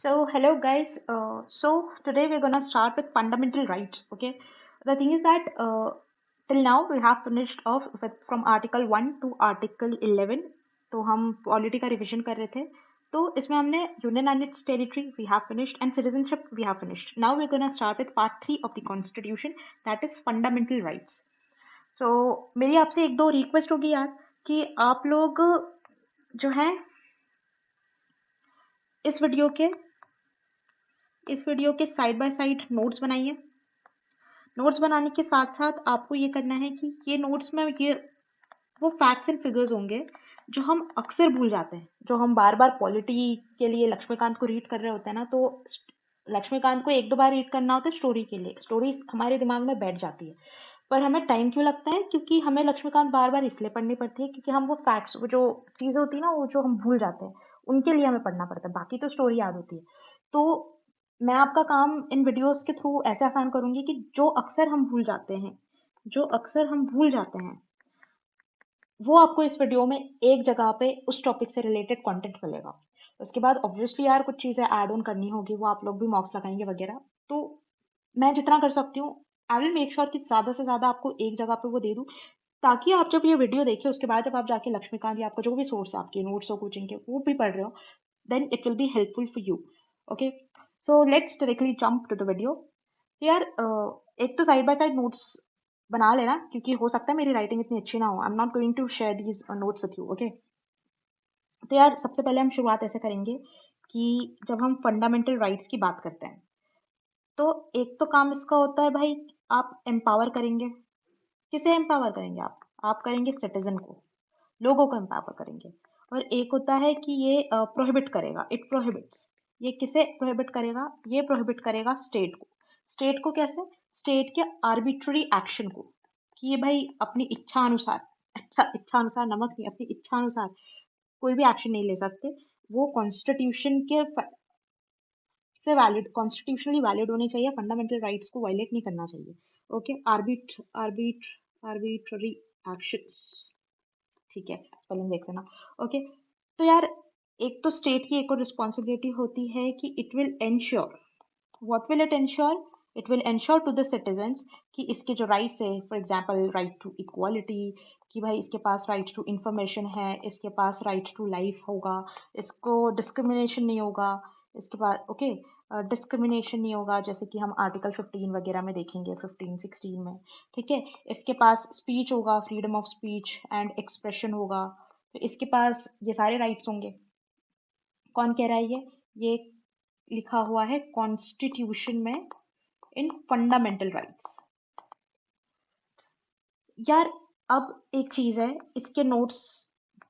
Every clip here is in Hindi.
So, hello guys. So today we're gonna start with fundamental rights. Okay, the thing is that till now we have finished off with from Article 1 to Article 11. तो हम पॉलिटी का रिवीजन कर रहे थे. तो इसमें हमने union and its territory we have finished and citizenship we have finished. Now we gonna start with part 3 of the constitution, that is fundamental rights. So मेरी आपसे एक दो रिक्वेस्ट होगी यार कि आप लोग जो है इस वीडियो के साइड बाय साइड नोट्स बनाइए. नोट्स बनाने के साथ साथ आपको ये करना है कि ये नोट्स में ये वो फैक्ट्स एंड फिगर्स होंगे जो हम अक्सर भूल जाते हैं, जो हम बार बार पॉलिटी के लिए लक्ष्मीकांत को रीड कर रहे होते हैं ना, तो लक्ष्मीकांत को एक दो बार रीड करना होता है स्टोरी के लिए. स्टोरी हमारे दिमाग में बैठ जाती है, पर हमें टाइम क्यों लगता है? क्योंकि हमें लक्ष्मीकांत बार बार इसलिए पढ़नी पड़ती है क्योंकि हम वो फैक्ट्स, वो जो चीज़ें होती है ना, वो जो हम भूल जाते हैं, उनके लिए हमें पढ़ना पड़ता है. बाकी तो स्टोरी याद होती है. तो मैं आपका काम इन वीडियोस के थ्रू ऐसे आसान करूंगी कि जो अक्सर हम भूल जाते हैं, वो आपको इस वीडियो में एक जगह पे उस टॉपिक से रिलेटेड कंटेंट मिलेगा. उसके बाद ऑब्वियसली यार कुछ चीज़ें ऐड ऑन करनी होगी, वो आप लोग भी मॉक्स लगाएंगे वगैरह. तो मैं जितना कर सकती हूँ आई विल मेक श्योर कि ज़्यादा से ज़्यादा आपको एक जगह पे वो दे दूँ, ताकि आप जब ये वीडियो देखिए उसके बाद जब आप जाके लक्ष्मीकांत या आपका जो भी सोर्स है आपके नोट्स और कोचिंग के वो भी पढ़ रहे हो, then it will be helpful for you. Okay, so let's directly jump to the video. यार एक तो साइड बाय साइड नोट्स बना लेना, क्योंकि हो सकता है मेरी राइटिंग इतनी अच्छी ना हो. I am not going to share these notes with you. Okay, तो यार सबसे पहले हम शुरुआत ऐसे करेंगे कि जब हम फंडामेंटल राइट्स की बात करते हैं तो एक तो काम इसका होता है भाई, आप एम्पावर करेंगे. किसे एम्पावर करेंगे? आप करेंगे सिटीजन को, लोगों को एम्पावर करेंगे. और एक होता है कि ये प्रोहिबिट करेगा, इट प्रोहिबिट्स. ये किसे प्रोहिबिट करेगा? ये प्रोहिबिट करेगा स्टेट को. स्टेट को कैसे? स्टेट के आर्बिट्ररी एक्शन को, कि ये भाई अपनी इच्छा अनुसार, अच्छा इच्छा अनुसार नमक नहीं, अपनी इच्छा अनुसार कोई भी एक्शन नहीं ले सकते. वो कॉन्स्टिट्यूशन के से वैलिड, कॉन्स्टिट्यूशनली वैलिड होने चाहिए, फंडामेंटल राइट्स को वायलेट नहीं करना चाहिए. Okay, arbitrary actions. ठीक है, स्पेलिंग देख लेना. ओके, तो यार एक तो स्टेट की एक और रिस्पॉन्सिबिलिटी होती है कि it will ensure. What will it ensure? It will ensure to the citizens कि इसके जो राइट्स है, for example right to equality, कि भाई इसके पास राइट टू इंफॉर्मेशन है, इसके पास राइट टू लाइफ होगा, इसको डिस्क्रिमिनेशन नहीं होगा, इसके पास ओके डिस्क्रिमिनेशन नहीं होगा, जैसे कि हम आर्टिकल 15 वगैरह में देखेंगे, 15-16 में. ठीक है, इसके पास स्पीच होगा, freedom of speech and expression होगा. तो इसके पास ये सारे राइट्स होंगे. कौन कह रहा है ये लिखा हुआ है कॉन्स्टिट्यूशन में इन फंडामेंटल राइट्स. यार अब एक चीज है, इसके नोट्स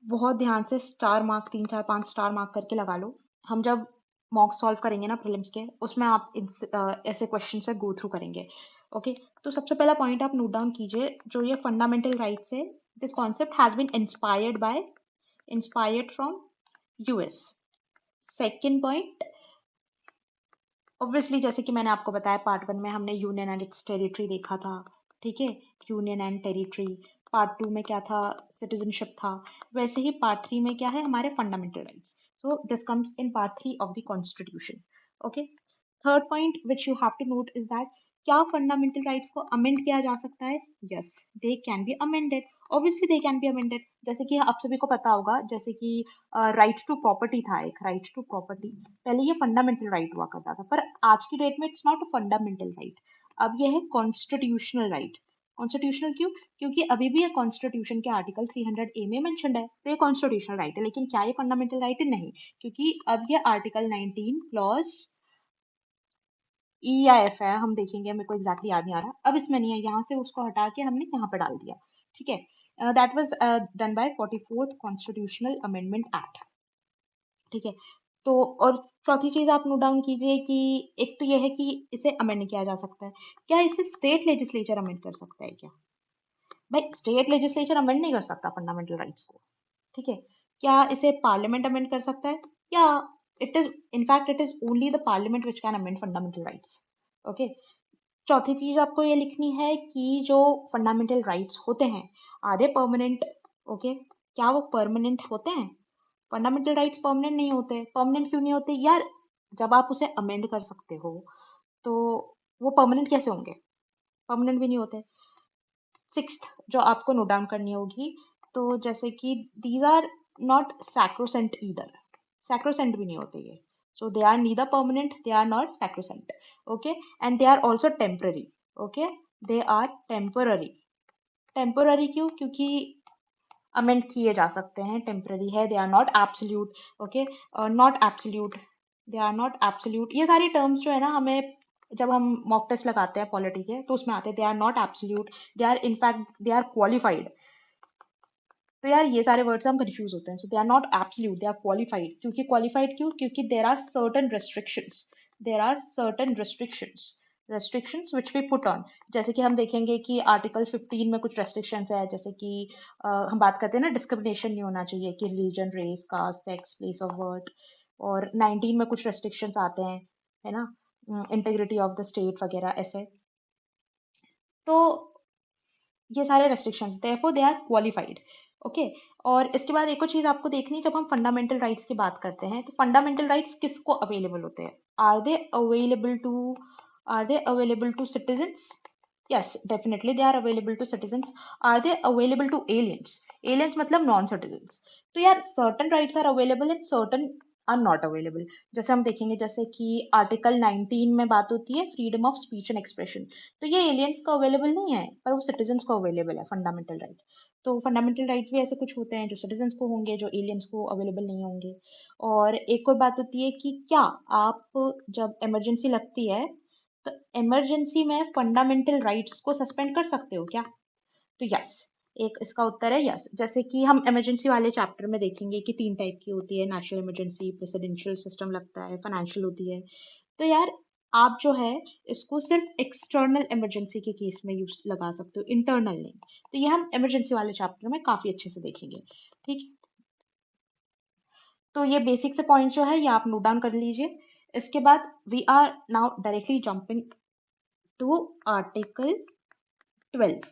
बहुत ध्यान से स्टार मार्क, 3 4 5 स्टार मार्क करके लगा लो. हम जब मॉक सॉल्व करेंगे ना प्रीलिम्स के, उसमें आप ऐसे क्वेश्चन से गो थ्रू करेंगे. ओके, तो सबसे पहला पॉइंट आप नोट डाउन कीजिए, जो ये फंडामेंटल राइट्स है, this concept has been inspired from US. Second point, obviously जैसे कि मैंने आपको बताया पार्ट 1 में हमने यूनियन एंड इट्स टेरिटरी देखा था. ठीक है, यूनियन एंड टेरिटरी. पार्ट 2 में क्या था? सिटीजनशिप था. वैसे ही पार्ट 3 में क्या है? हमारे fundamental rights. So this comes in part 3 of the constitution. Okay, third point which you have to note is that क्या फंडामेंटल राइट्स को अमेंड किया जा सकता है? Yes, they can be amended. Obviously they can be amended. जैसे कि आप सभी को पता होगा, जैसे कि राइट टू प्रॉपर्टी था, एक राइट टू प्रॉपर्टी पहले ये फंडामेंटल राइट हुआ करता था, पर आज की डेट में it's not a fundamental right, अब ये है कॉन्स्टिट्यूशनल राइट. कॉन्स्टिट्यूशनल क्यों? क्योंकि अभी भी ये कॉन्स्टिट्यूशन के आर्टिकल 300A में मेंशन्ड है, तो ये कॉन्स्टिट्यूशनल राइट है. लेकिन क्या ये फंडामेंटल राइट है? नहीं, क्योंकि अब ये आर्टिकल 19 क्लॉज ई या एफ है, हम देखेंगे, मेरे को एग्जैक्टली याद नहीं आ रहा, अब इसमें नहीं है, यहाँ से उसको हटा के हमने यहाँ पे डाल दिया. ठीक है, that was done by 44th constitutional amendment act. ठीक है, तो और चौथी चीज आप नोट डाउन कीजिए कि एक तो ये है कि इसे अमेंड किया जा सकता है. क्या इसे स्टेट लेजिस्लेचर अमेंड कर सकता है क्या? भाई स्टेट लेजिस्लेचर अमेंड नहीं कर सकता फंडामेंटल राइट्स को. ठीक है, क्या इसे पार्लियामेंट अमेंड कर सकता है? या it is in fact it is only the parliament which can amend fundamental rights. Okay, चौथी चीज आपको ये लिखनी है कि जो फंडामेंटल राइट्स होते हैं, आर दे परमानेंट? ओके, क्या वो परमानेंट होते हैं? फंडामेंटल राइट्स परमानेंट नहीं होते. परमानेंट क्यों नहीं होते यार? जब आप उसे अमेंड कर सकते हो तो वो परमानेंट कैसे होंगे? परमानेंट भी नहीं होते। सिक्स्थ जो आपको नोट डाउन करनी होगी, तो जैसे कि these are not sacrosanct either, sacrosanct भी नहीं होते ये, so they are neither permanent, they are not sacrosanct, okay, and they are also temporary, okay, they are temporary. Temporary क्यों? क्योंकि अमेंड किए जा सकते हैं, टेम्पररी है, they are not absolute, okay, not absolute, they are not absolute. ये सारी टर्म्स जो है ना, हमें जब हम मॉक टेस्ट लगाते हैं पॉलिटी के तो उसमें आते हैं, they are not absolute, they are in fact they are qualified. तो यार ये सारे वर्ड्स हम कंफ्यूज होते हैं। So they are not absolute, they are qualified. क्योंकि क्वालिफाइड क्यों? क्योंकि there are certain restrictions, there are certain restrictions, restrictions which we put on. जैसे कि हम देखेंगे कि आर्टिकल 15 में कुछ रेस्ट्रिक्शंस है, जैसे कि हम बात करते हैं ना, डिस्क्रिमिनेशन नहीं होना चाहिए कि religion, race, caste, sex, place of birth. और 19 में कुछ रेस्ट्रिक्शंस आते हैं, है ना, इंटीग्रिटी ऑफ द स्टेट वगैरह ऐसे। तो ये सारे restrictions, therefore they are qualified, okay. और इसके बाद एक और चीज आपको देखनी, जब हम फंडामेंटल राइट्स की बात करते हैं तो फंडामेंटल राइट्स किसको अवेलेबल होते हैं? Are they available to, are they available to citizens? yes, definitely they are available to citizens. Are they available to aliens? Aliens मतलब non citizens. तो यार certain rights are available and certain are not available. जैसे हम देखेंगे, जैसे कि आर्टिकल 19 में बात होती है freedom of speech and expression, तो ये एलियंस को अवेलेबल नहीं है, पर वो सिटीजन्स को अवेलेबल है, फंडामेंटल राइट। तो फंडामेंटल राइट्स भी ऐसे कुछ होते हैं जो सिटीजन्स को होंगे, जो एलियंस को अवेलेबल नहीं होंगे। और एक और बात होती है कि क्या आप जब इमरजेंसी लगती है तो इमरजेंसी में फंडामेंटल राइट्स को सस्पेंड कर सकते हो क्या? तो यस, एक इसका उत्तर है यस। जैसे कि हम इमरजेंसी वाले चैप्टर में देखेंगे कि 3 टाइप की होती है, नेशनल इमरजेंसी, प्रेसिडेंशियल सिस्टम लगता है, फाइनेंशियल होती है। तो यार आप जो है इसको सिर्फ एक्सटर्नल इमरजेंसी के केस में यूज लगा सकते हो, इंटरनल नहीं। तो ये हम इमरजेंसी वाले चैप्टर में काफी अच्छे से देखेंगे, ठीक। तो ये बेसिक से पॉइंट्स जो है ये आप नोट डाउन कर लीजिए। इसके बाद we are now directly jumping to article 12।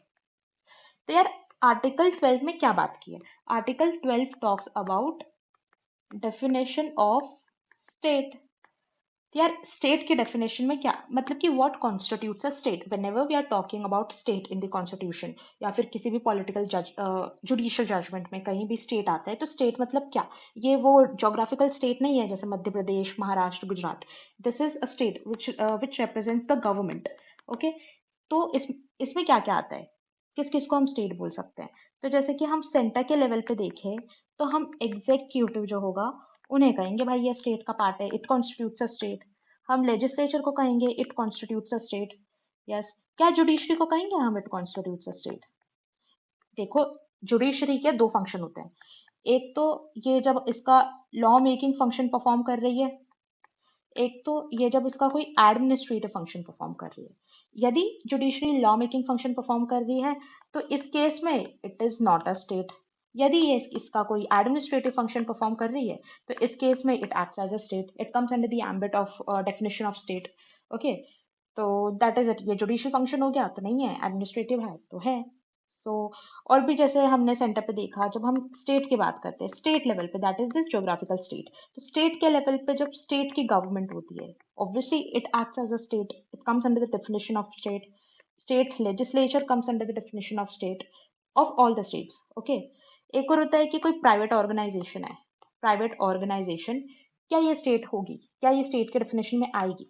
तो यार आर्टिकल 12 में क्या बात की है? Article 12 talks about definition of state. यार स्टेट की डेफिनेशन में क्या मतलब कि what constitutes a state? Whenever we are talking about state in the constitution या फिर किसी भी पॉलिटिकल जुडिशियल जजमेंट में कहीं भी स्टेट आता है, तो स्टेट मतलब क्या? ये वो जोग्राफिकल स्टेट नहीं है जैसे Madhya Pradesh, Maharashtra, Gujarat. This is a state which represents the government, okay. तो इसमें क्या क्या आता है, किस किस को हम स्टेट बोल सकते हैं? तो जैसे कि हम सेंटर के लेवल पे देखें तो हम एग्जीक्यूटिव जो होगा उन्हें कहेंगे भाई ये स्टेट का पार्ट है, इट कॉन्स्टिट्यूट्स अ स्टेट। हम लेजिस्लेचर को कहेंगे it constitutes a state, yes. क्या जुडिशरी को कहेंगे हम इट कॉन्स्टिट्यूट्स अ स्टेट? देखो, जुडिशरी के दो फंक्शन होते हैं। एक तो ये जब इसका लॉ मेकिंग फंक्शन परफॉर्म कर रही है, एक तो ये जब इसका कोई एडमिनिस्ट्रेटिव फंक्शन परफॉर्म कर रही है। यदि judiciary law making function perform कर रही है तो इस केस में it is not a state. यदि ये इसका कोई एडमिनिस्ट्रेटिव फंक्शन परफॉर्म कर रही है तो इस केस में it acts as a state, it comes under the ambit of definition of state, okay. तो दैट इज इट, ये जुडिशियल फंक्शन हो गया तो नहीं है, एडमिनिस्ट्रेटिव है तो है। सो और भी जैसे हमने सेंटर पे देखा, जब हम स्टेट की बात करते हैं स्टेट लेवल पे, that is this geographical state. तो स्टेट के लेवल पे जब स्टेट की गवर्नमेंट होती है, obviously it acts as a state, it comes under the definition of state. State legislature comes under the definition of state of all the states, okay. एक और होता है कि कोई प्राइवेट ऑर्गेनाइजेशन है, प्राइवेट ऑर्गेनाइजेशन, क्या ये स्टेट होगी? क्या ये स्टेट के डेफिनेशन में आएगी?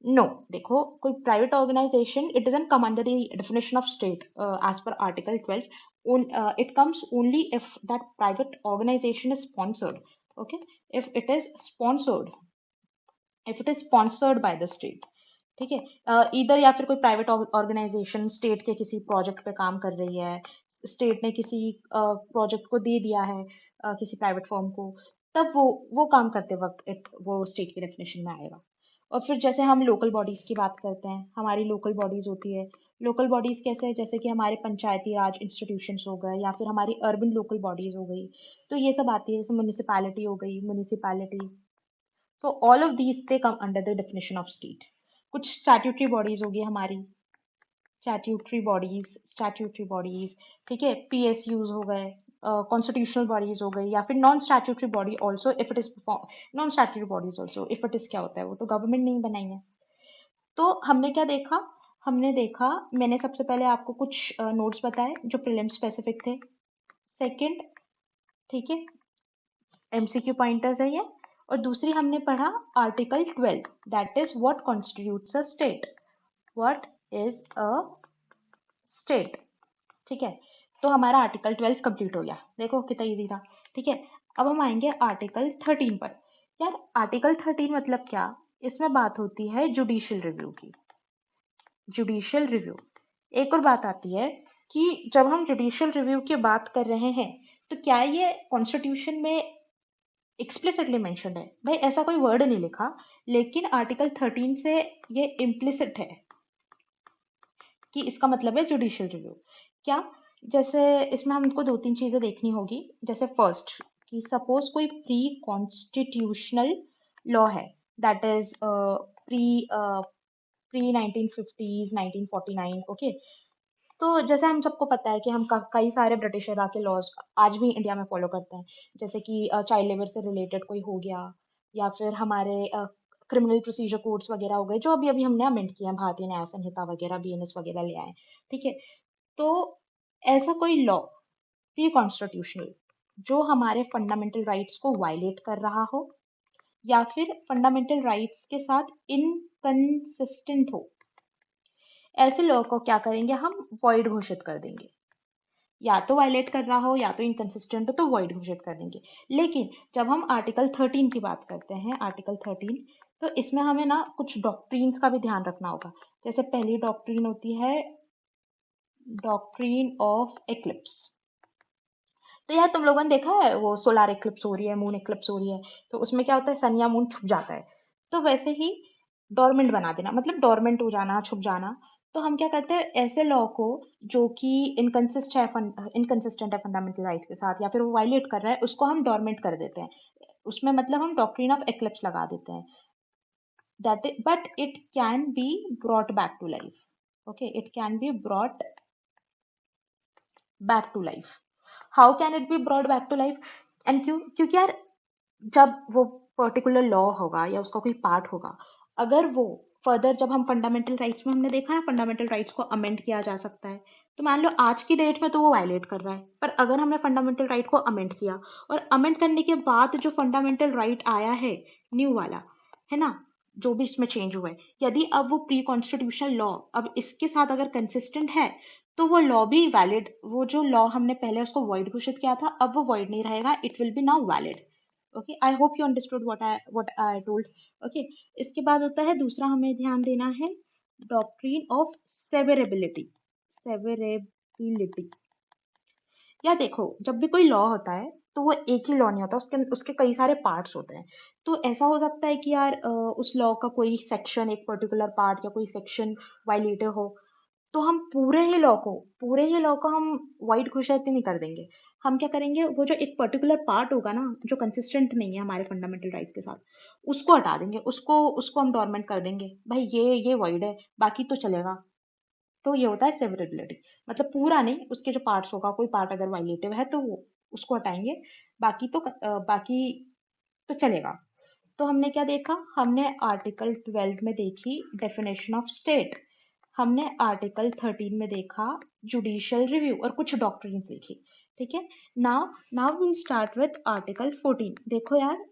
नो, देखो कोई private organization it doesn't come under the definition of state as per article 12। It comes only if that private organization is sponsored, okay, if it is sponsored, if it is sponsored by the state, ठीक है। इधर या फिर कोई प्राइवेट ऑर्गेनाइजेशन स्टेट के किसी प्रोजेक्ट पे काम कर रही है, स्टेट ने किसी प्रोजेक्ट को दे दिया है किसी प्राइवेट फर्म को, तब वो काम करते वक्त वो स्टेट की डेफिनेशन में आएगा। और फिर जैसे हम लोकल बॉडीज की बात करते हैं, हमारी लोकल बॉडीज होती है। लोकल बॉडीज कैसे है? जैसे कि हमारे पंचायती राज इंस्टीट्यूशंस हो गए या फिर हमारी अर्बन लोकल बॉडीज हो गई, तो ये सब आती है। जैसे म्यूनिसिपैलिटी हो गई, municipality. So all of these they come under the definition of state. कुछ स्टैट्यूटरी बॉडीज होगी हमारी, स्टैट्यूटरी बॉडीज, स्टैट्यूटरी बॉडीज, ठीक है, पीएसयूज हो गए, कॉन्स्टिट्यूशनल बॉडीज हो गई या फिर non statutory body also if it is non statutory bodies also if it is क्या होता है, वो तो गवर्नमेंट नहीं बनाई है। तो हमने क्या देखा, हमने देखा, मैंने सबसे पहले आपको कुछ नोट्स बताए जो प्रीलिम स्पेसिफिक थे। सेकंड, ठीक है, एमसीक्यू पॉइंटर्स है ये। और दूसरी हमने पढ़ा article 12, that is what constitutes a state, what is a state. ठीक है, तो हमारा आर्टिकल 12 कंप्लीट हो गया, देखो कितना इजी था। ठीक है, अब हम आएंगे आर्टिकल 13 पर। यार आर्टिकल 13 मतलब क्या, इसमें बात होती है जुडिशियल रिव्यू की, जुडिशियल रिव्यू। एक और बात आती है कि जब हम जुडिशियल रिव्यू की बात कर रहे हैं तो क्या ये कॉन्स्टिट्यूशन में एक्सप्लिसिटली मेंशन्ड है? भाई ऐसा कोई वर्ड नहीं लिखा, लेकिन आर्टिकल 13 से ये इम्प्लिसिट है कि इसका मतलब है जुडिशियल रिव्यू। क्या, जैसे इसमें हमको दो तीन चीजें देखनी होगी। जैसे फर्स्ट, कि सपोज कोई प्री कॉन्स्टिट्यूशनल लॉ है, that is pre 1950s 1949, okay. तो जैसे हम सबको पता है कि हम कई सारे ब्रिटिश एरा के लॉज आज भी इंडिया में फॉलो करते हैं, जैसे कि चाइल्ड लेबर से रिलेटेड कोई हो गया, या फिर हमारे क्रिमिनल प्रोसीजर कोड्स वगैरह हो गए जो अभी अभी हमने अमेंड किए हैं, भारतीय न्याय संहिता वगैरह, बीएनएस वगैरह ले आए। ठीक है, तो ऐसा कोई लॉ प्री कॉन्स्टिट्यूशनल जो हमारे फंडामेंटल राइट्स को वायलेट कर रहा हो या फिर फंडामेंटल राइट्स के साथ इनकंसिस्टेंट हो, ऐसे लॉ को क्या करेंगे हम, वॉइड घोषित कर देंगे। या तो वायलेट कर रहा हो या तो इनकंसिस्टेंट हो तो वॉइड घोषित कर देंगे। लेकिन जब हम आर्टिकल 13 की बात करते हैं, आर्टिकल 13, तो इसमें हमें ना कुछ डॉक्ट्रीन्स का भी ध्यान रखना होगा। जैसे पहली डॉक्ट्रीन होती है डॉक्ट्रीन ऑफ एक्लिप्स। तो यार तुम लोगों ने देखा है वो सोलार एक्लिप्स हो रही है, मून एक्लिप्स हो रही है, तो उसमें क्या होता है, सन या मून छुप जाता है। तो वैसे ही डोरमेंट बना देना, मतलब डोरमेंट हो जाना, छुप जाना। तो हम क्या करते हैं, ऐसे लॉ को जो कि इनकंसिस्टेंट है फंडामेंटल राइट के साथ या फिर वो वायलेट कर रहा है, उसको हम डोरमेंट कर देते हैं। उसमें मतलब हम डॉक्ट्रिन ऑफ एक्लिप्स लगा देते हैं, that but it can be brought back to life. Okay, it can be brought back to life. How can it be brought back to life? And क्यों, क्योंकि यार जब वो पर्टिकुलर लॉ होगा या उसका कोई पार्ट होगा, अगर वो फर्दर, जब हम फंडामेंटल राइट्स में हमने देखा है फंडामेंटल राइट्स को अमेंड किया जा सकता है, तो मान लो आज की डेट में तो वो वायलेट कर रहा है, पर अगर हमने फंडामेंटल राइट को अमेंड किया और अमेंड करने के बाद जो फंडामेंटल राइट आया है न्यू वाला, है ना, जो भी इसमें चेंज हुआ है, यदि अब वो प्री कॉन्स्टिट्यूशनल लॉ अब इसके साथ अगर कंसिस्टेंट है, तो वो लॉ भी वैलिड, वो जो लॉ हमने पहले उसको वॉइड घोषित किया था अब वो वॉइड नहीं रहेगा, it will B now valid. Okay, I hope you understood what I told. Okay, इसके बाद होता है दूसरा, हमें ध्यान देना है डॉक्ट्रिन ऑफ सेवेरेबिलिटी। सेवेरेबिलिटी, या देखो, जब भी कोई लॉ होता है तो वो एक ही लॉ नहीं होता, उसके उसके कई सारे पार्ट्स होते हैं। तो ऐसा हो सकता है कि यार उस लॉ का कोई सेक्शन, एक पर्टिकुलर पार्ट या कोई सेक्शन वायलेटेड हो, तो हम पूरे ही लॉ को हम वाइड घोषित नहीं कर देंगे। हम क्या करेंगे, वो जो एक पर्टिकुलर पार्ट होगा ना जो कंसिस्टेंट नहीं है हमारे फंडामेंटल राइट्स के साथ, उसको हटा देंगे, उसको उसको हम डोरमेंट कर देंगे, भाई ये वाइड है, बाकी तो चलेगा। तो ये होता है सेवरेबिलिटी, मतलब पूरा नहीं, उसके जो पार्ट्स होगा, कोई पार्ट अगर वायलेटिव है तो वो उसको हटाएंगे, बाकी तो बाकी तो चलेगा। तो हमने क्या देखा, हमने आर्टिकल 12 में देखी डेफिनेशन ऑफ स्टेट, हमने आर्टिकल 13 में देखा जुडिशियल रिव्यू और कुछ डॉक्ट्रिन्स देखी। ठीक है, now now will start with article 14। देखो यार,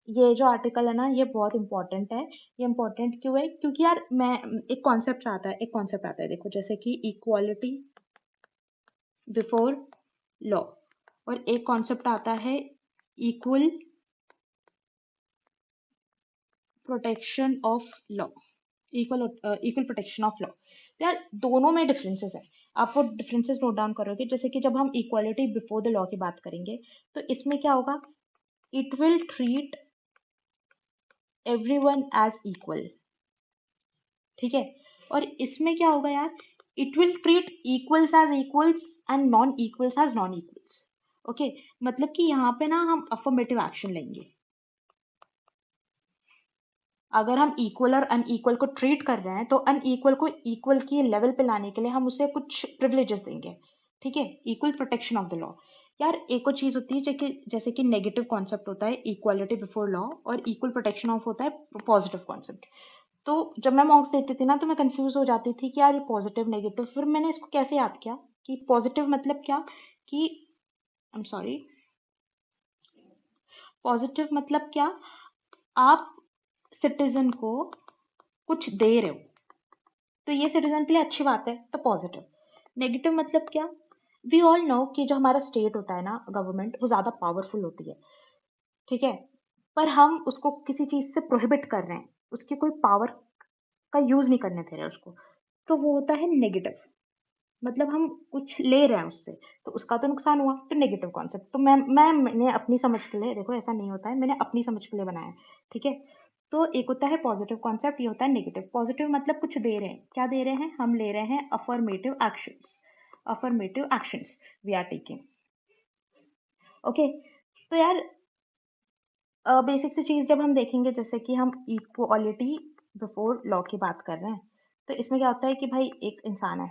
ये जो आर्टिकल है ना ये बहुत इंपॉर्टेंट है। ये इंपॉर्टेंट क्यों है, क्योंकि यार मैं एक कॉन्सेप्ट आता है, देखो जैसे कि इक्वालिटी बिफोर लॉ, और एक कॉन्सेप्ट आता है equal protection of law, equal protection of law. तो यार दोनों में डिफरेंसेस है, आप वो डिफरेंसेस नोट डाउन करोगे। जैसे कि जब हम इक्वालिटी बिफोर द लॉ की बात करेंगे तो इसमें क्या होगा, it will treat everyone as equal. ठीक है, और इसमें क्या होगा यार, it will treat equals as equals and non equals as non equals. Okay, मतलब कि यहाँ पे ना हम अफर्मेटिव एक्शन लेंगे। अगर हम इक्वल और अनइक्वल को ट्रीट कर रहे हैं तो अनइक्वल को इक्वल की लेवल पे लाने के लिए हम उसे कुछ प्रिविलेजेस देंगे। ठीक है, equal protection of the law. यार एक और चीज होती है जैसे कि नेगेटिव कॉन्सेप्ट होता है इक्वालिटी बिफोर लॉ, और इक्वल प्रोटेक्शन ऑफ होता है पॉजिटिव कॉन्सेप्ट। तो जब मैं मॉक्स देती थी ना तो मैं कंफ्यूज हो जाती थी कि यार ये पॉजिटिव नेगेटिव, फिर मैंने इसको कैसे याद किया कि पॉजिटिव मतलब क्या, कि आई एम सॉरी, पॉजिटिव मतलब क्या, आप सिटीजन को कुछ दे रहे हो तो ये सिटीजन के लिए अच्छी बात है, तो पॉजिटिव। नेगेटिव मतलब क्या, वी ऑल नो कि जो हमारा स्टेट होता है ना, गवर्नमेंट, वो ज्यादा पावरफुल होती है, ठीक है, पर हम उसको किसी चीज से प्रोहिबिट कर रहे हैं, उसकी कोई पावर का यूज नहीं करने दे रहे उसको, तो वो होता है नेगेटिव। मतलब हम कुछ ले रहे हैं उससे, तो उसका तो नुकसान हुआ, तो नेगेटिव कॉन्सेप्ट। तो मैंने अपनी समझ के लिए, देखो ऐसा नहीं होता है, मैंने अपनी समझ के लिए बनाया है, ठीक है। तो एक होता है पॉजिटिव कॉन्सेप्ट, ये होता है नेगेटिव। पॉजिटिव मतलब कुछ दे रहे हैं, क्या दे रहे हैं, हम ले रहे हैं affirmative actions, affirmative actions we are taking, okay. तो यार बेसिक सी चीज जब हम देखेंगे, जैसे कि हम इक्वालिटी बिफोर लॉ की बात कर रहे हैं, तो इसमें क्या होता है कि भाई एक इंसान है,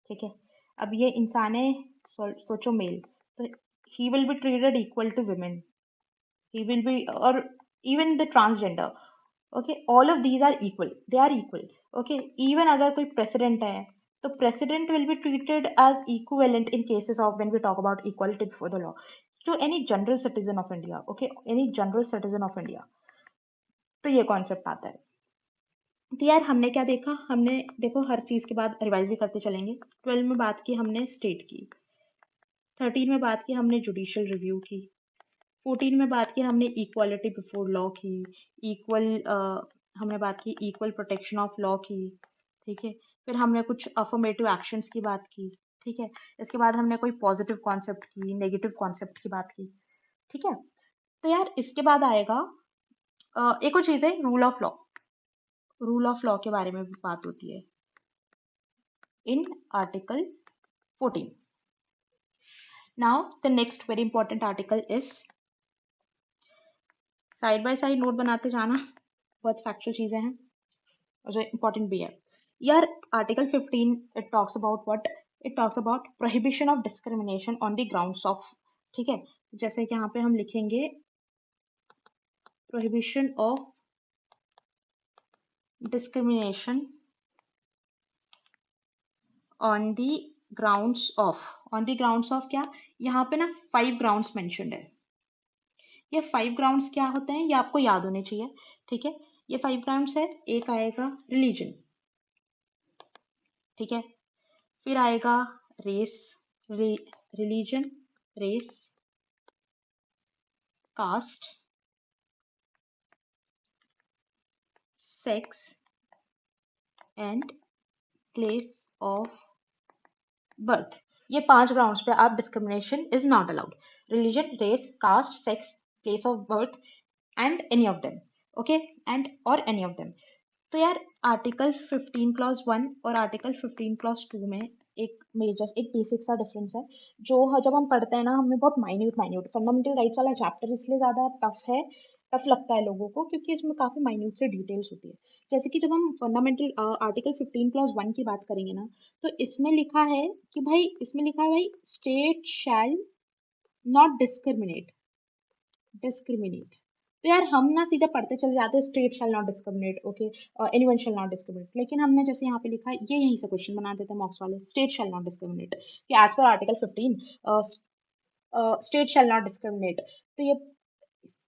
ठीक है, अब ये इंसान है, सोचो मेल, तो he will be treated equal to women, he will be, or even the transgender, okay, all of these are equal, they are equal, okay। even अगर कोई president है, तो president will be treated as equivalent in cases of when we talk about equality before the law to any general citizen of India, okay, any general citizen of India। तो ये कॉन्सेप्ट आता है। तो यार हमने क्या देखा, हमने देखो हर चीज के बाद रिवाइज भी करते चलेंगे। 12 में बात की हमने स्टेट की, 13 में बात की हमने जुडिशियल रिव्यू की, 14 में बात की हमने इक्वालिटी बिफोर लॉ की, इक्वल हमने बात की इक्वल प्रोटेक्शन ऑफ लॉ की, ठीक है। फिर हमने कुछ अफर्मेटिव एक्शंस की बात की, ठीक है। इसके बाद हमने कोई पॉजिटिव कॉन्सेप्ट की, नेगेटिव कॉन्सेप्ट की बात की, ठीक है। तो यार इसके बाद आएगा एक और चीज है rule of law. Rule of law के बारे में भी बात होती है in article 14। Now the next very important article is, side by side note बनाते जाना, बहुत फैक्चुअल चीजें हैं और जो इंपॉर्टेंट भी है। यार article 15 it talks about what, it talks about prohibition of discrimination on the grounds of, ठीक है। जैसे कि यहाँ पे हम लिखेंगे prohibition of discrimination on the grounds of, on the grounds of क्या, यहाँ पे ना 5 ग्राउंड्स मेंशन्ड है। ये 5 ग्राउंड्स क्या होते हैं ये आपको याद होने चाहिए, ठीक है। ये 5 ग्राउंड्स है, एक आएगा रिलीजन, ठीक है, फिर आएगा race, religion, race, caste, sex and place of birth. ये 5 ग्राउंड्स पे आप discrimination is not allowed, religion, race, caste, sex, place of birth and any of them, okay, and और एनी ऑफ देम। तो यार आर्टिकल 15 क्लॉज 1 और आर्टिकल 15 क्लॉज 2 में एक मेजर, एक बेसिक सा डिफरेंस है, जो जब हम पढ़ते हैं ना हमें बहुत माइन्यूट माइन्यूट, फंडामेंटल राइट्स वाला चैप्टर इसलिए ज्यादा टफ है, टफ लगता है लोगों को क्योंकि इसमें काफी माइन्यूट से डिटेल्स होती है। जैसे कि जब हम फंडामेंटल आर्टिकल 15 क्लॉज 1 की बात करेंगे ना, तो इसमें लिखा है कि भाई, इसमें लिखा है भाई, state shall not discriminate, discriminate. तो यार हम ना सीधा पढ़ते चले जाते हैं state shall not discriminate, okay, anyone shell not discriminate, लेकिन हमने जैसे यहाँ पे लिखा है, ये यहीं से क्वेश्चन बना देते हैं मॉक्स वाले, स्टेट शैल नॉट डिस्क्रिमिनेट, कि as per article 15 state shall not discriminate. तो ये,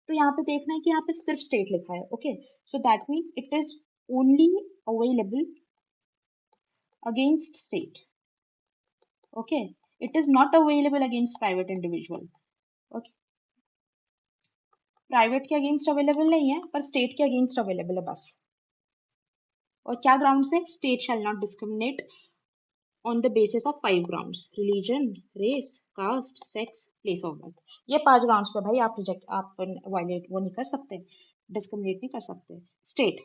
तो यहाँ पे देखना है कि यहाँ पे सिर्फ स्टेट लिखा है, okay, so that means it is only available against state, okay, it is not available against private individual, okay. Private के अगेंस्ट अवेलेबल नहीं है पर स्टेट के अगेंस्ट अवेलेबल है बस। और क्या ग्राउंड से, state shall not discriminate on the basis of 5 grounds, religion, race, caste, sex, place of birth. ये 5 ग्राउंड्स पे भाई आप रिजेक्ट, आप वायलेट वो नहीं कर सकते, डिस्क्रिमिनेट नहीं कर सकते। स्टेट,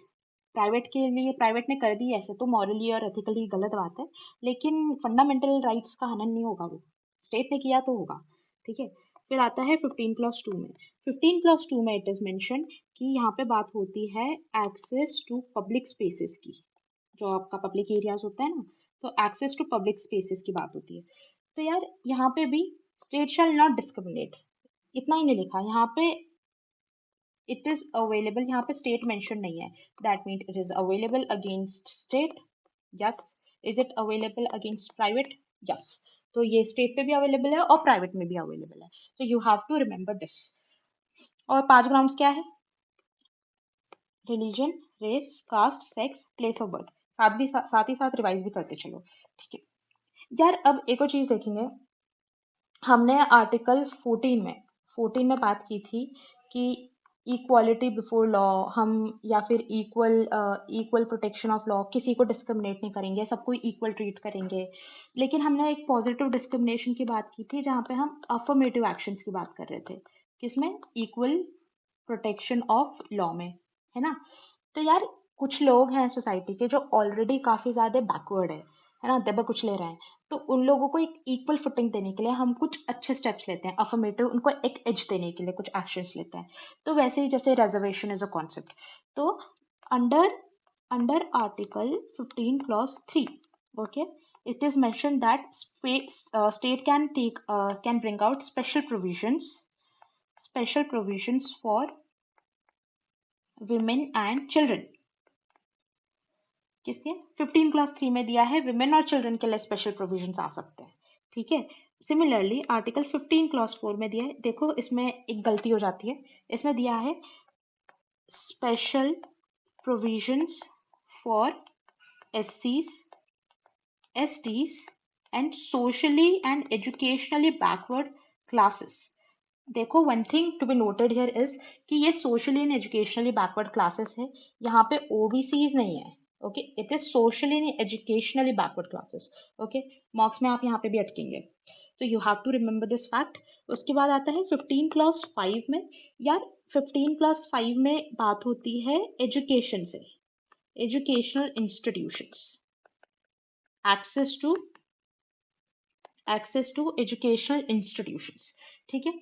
प्राइवेट के लिए प्राइवेट ने कर दी ऐसे तो मॉरली और एथिकली गलत बात है, लेकिन फंडामेंटल राइट्स का हनन नहीं होगा वो, स्टेट ने किया तो होगा, ठीक है। फिर आता है 15 प्लस 2 में, 15 प्लस 2 में इट इज मेंशन कि यहाँ पे बात होती है एक्सेस टू पब्लिक स्पेसेस की, जो आपका पब्लिक एरियाज होता है ना, तो एक्सेस टू पब्लिक स्पेसेस की बात होती है। तो यार यहाँ पे भी स्टेट शैल नॉट डिस्क्रिमिनेट, इतना ही नहीं लिखा यहाँ पे, इट इज अवेलेबल, यहाँ पे स्टेट मेंशन नहीं है, that mean it is available against state, yes. Is it available against private, yes. तो ये स्टेट पे भी अवेलेबल है और प्राइवेट में भी अवेलेबल है, तो you have to remember this. और 5 ग्राउंड्स क्या है? Religion, race, caste, sex, place of birth. साथ ही साथ रिवाइज भी करते चलो, ठीक है यार। अब एक और चीज देखेंगे, हमने आर्टिकल 14 में बात की थी कि इक्वालिटी बिफोर लॉ, हम या फिर इक्वल प्रोटेक्शन ऑफ लॉ, किसी को डिस्क्रिमिनेट नहीं करेंगे, सबको इक्वल ट्रीट करेंगे। लेकिन हमने एक पॉजिटिव डिस्क्रिमिनेशन की बात की थी जहाँ पे हम अफर्मेटिव एक्शंस की बात कर रहे थे, किसमें? इक्वल प्रोटेक्शन ऑफ लॉ में, है ना। तो यार कुछ लोग हैं सोसाइटी के जो ऑलरेडी काफी ज्यादा बैकवर्ड है ना, दबा कुचले रहे हैं, तो उन लोगों को एक इक्वल फुटिंग देने के लिए हम कुछ अच्छे स्टेप्स लेते हैं, अफर्मेटिव, उनको एक एज देने के लिए कुछ एक्शंस लेते हैं। तो वैसे ही जैसे रिजर्वेशन इज अ कॉन्सेप्ट, तो under under article 15 clause 3, okay, it is mentioned that state can bring out special provisions for women and children। किसके? 15 क्लास 3 में दिया है विमेन और चिल्ड्रन के लिए स्पेशल प्रोविजंस आ सकते हैं, ठीक है। सिमिलरली आर्टिकल 15 क्लास 4 में दिया है, देखो इसमें एक गलती हो जाती है, इसमें दिया है special provisions for SCs, STs and socially and educationally backward classes. देखो one thing to be noted here is कि ये socially and educationally backward classes है, यहाँ पे ओबीसीज नहीं है, okay. It is socially and educationally backward classes, okay. Marks में आप यहाँ पे भी अटकेंगे, तो you have to remember this fact. उसके बाद आता है 15 क्लास 5 में। यार 15 क्लास 5 में बात होती है एजुकेशन से, educational institutions, access to educational institutions, ठीक है।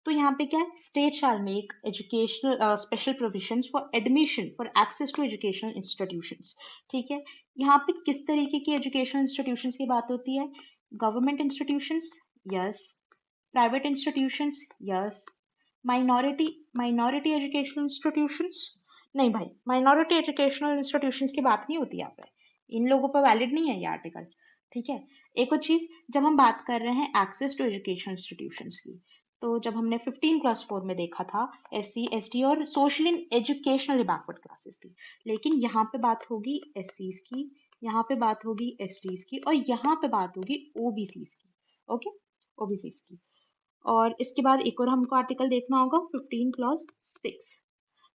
तो यहाँ पे क्या है? State shall make educational special provisions for admission for access to educational institutions, ठीक है। यहाँ पे किस तरीके की एजुकेशनल इंस्टीट्यूशंस की बात होती है? Government institutions, yes. Private institutions, yes. Minority minority educational institutions, नहीं भाई, माइनॉरिटी एजुकेशनल इंस्टीट्यूशंस की बात नहीं होती यहाँ पे, इन लोगों पर वैलिड नहीं है ये आर्टिकल, ठीक है। एक और चीज, जब हम बात कर रहे हैं एक्सेस टू एजुकेशन इंस्टीट्यूशंस की, तो जब हमने 15 क्लास 4 में देखा था SC ST और सोशल इन एजुकेशनली बैकवर्ड क्लासेस की, लेकिन यहाँ पे बात होगी SCs की, यहाँ पे बात होगी STs की, और यहाँ पे बात होगी OBCs की, ओके, OBCs की। और इसके बाद एक और हमको आर्टिकल देखना होगा 15 क्लॉज 6।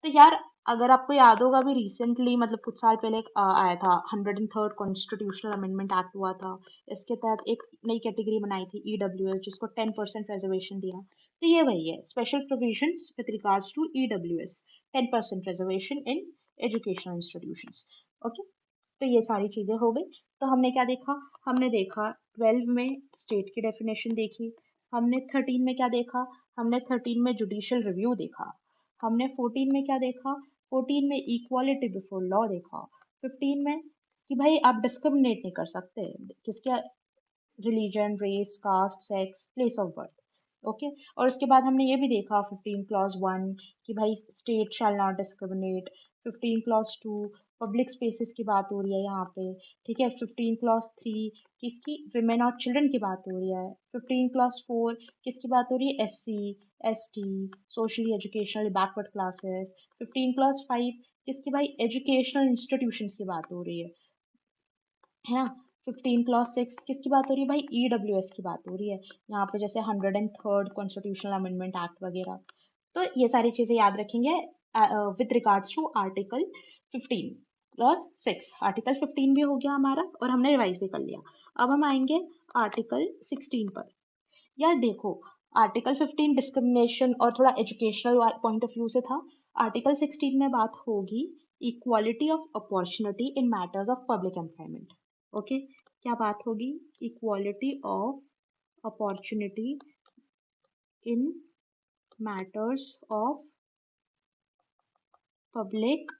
तो यार अगर आपको याद होगा, अभी रिसेंटली मतलब कुछ साल पहले आया था 103rd कॉन्स्टिट्यूशनल अमेंडमेंट एक्ट हुआ था, इसके तहत एक नई कैटेगरी बनाई थी EWS, जिसको 10% रिजर्वेशन दिया। तो ये वही है, special provisions with regards to EWS, 10% reservation in educational institutions, okay. तो ये सारी चीजें हो गई। तो हमने क्या देखा? हमने देखा 12 में स्टेट की डेफिनेशन देखी, हमने 13 में क्या देखा? हमने 13 में जुडिशियल रिव्यू देखा, हमने 14 में क्या देखा? 14 में इक्वालिटी बिफोर लॉ देखा, 15 में कि भाई आप डिस्क्रिमिनेट नहीं कर सकते, किसके? Religion, race, caste, sex, place of birth, okay. और उसके बाद हमने ये भी देखा 15 क्लॉज 1 कि भाई state shall not discriminate, 15 clause 2 public spaces की बात हो रही है यहाँ पे, ठीक है। 15 क्लॉज 3 किसकी? विमेन और चिल्ड्रन की बात हो रही है। 15 क्लॉज 4 किसकी बात हो रही है? SC ST, socially educational backward classes. 15 clause 5 किसकी? भाई एजुकेशनल इंस्टीट्यूशंस की बात हो रही है ना। 15 क्लॉज 6 किसकी बात हो रही है? भाई EWS की बात हो रही है, यहाँ पे जैसे 103rd कॉन्स्टिट्यूशनल अमेंडमेंट एक्ट वगैरह। तो ये सारी चीजें याद रखेंगे with regards to article 15 clause 6। Article 15 भी हो गया हमारा और हमने रिवाइज भी कर लिया। अब हम आएंगे आर्टिकल 16 पर। यार देखो, आर्टिकल 15 डिस्क्रिमिनेशन और थोड़ा एजुकेशनल पॉइंट ऑफ व्यू से था। आर्टिकल 16 में बात होगी equality of opportunity in matters of public employment, okay. क्या बात होगी? Equality of opportunity in matters of public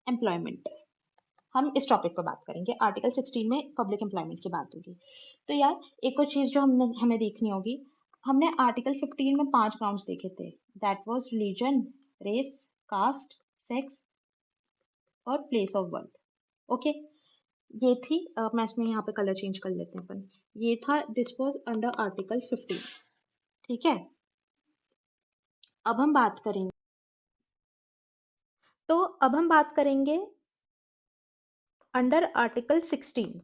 employment, हम इस टॉपिक पर बात करेंगे। आर्टिकल 16 में पब्लिक एम्प्लॉयमेंट की बात होगी। तो यार एक और चीज जो हमने हमें देखनी होगी, हमने आर्टिकल 15 में 5 ग्राउंड्स देखे थे। That was religion, race, caste, sex और प्लेस ऑफ बर्थ। ओके, ये थी मैं इसमें यहाँ पे कलर चेंज कर लेते हैं अपन। ये था, दिस वाज अंडर आर्टिकल 15। ठीक है, अब हम बात करेंगे, तो अब हम बात करेंगे अंडर आर्टिकल 16।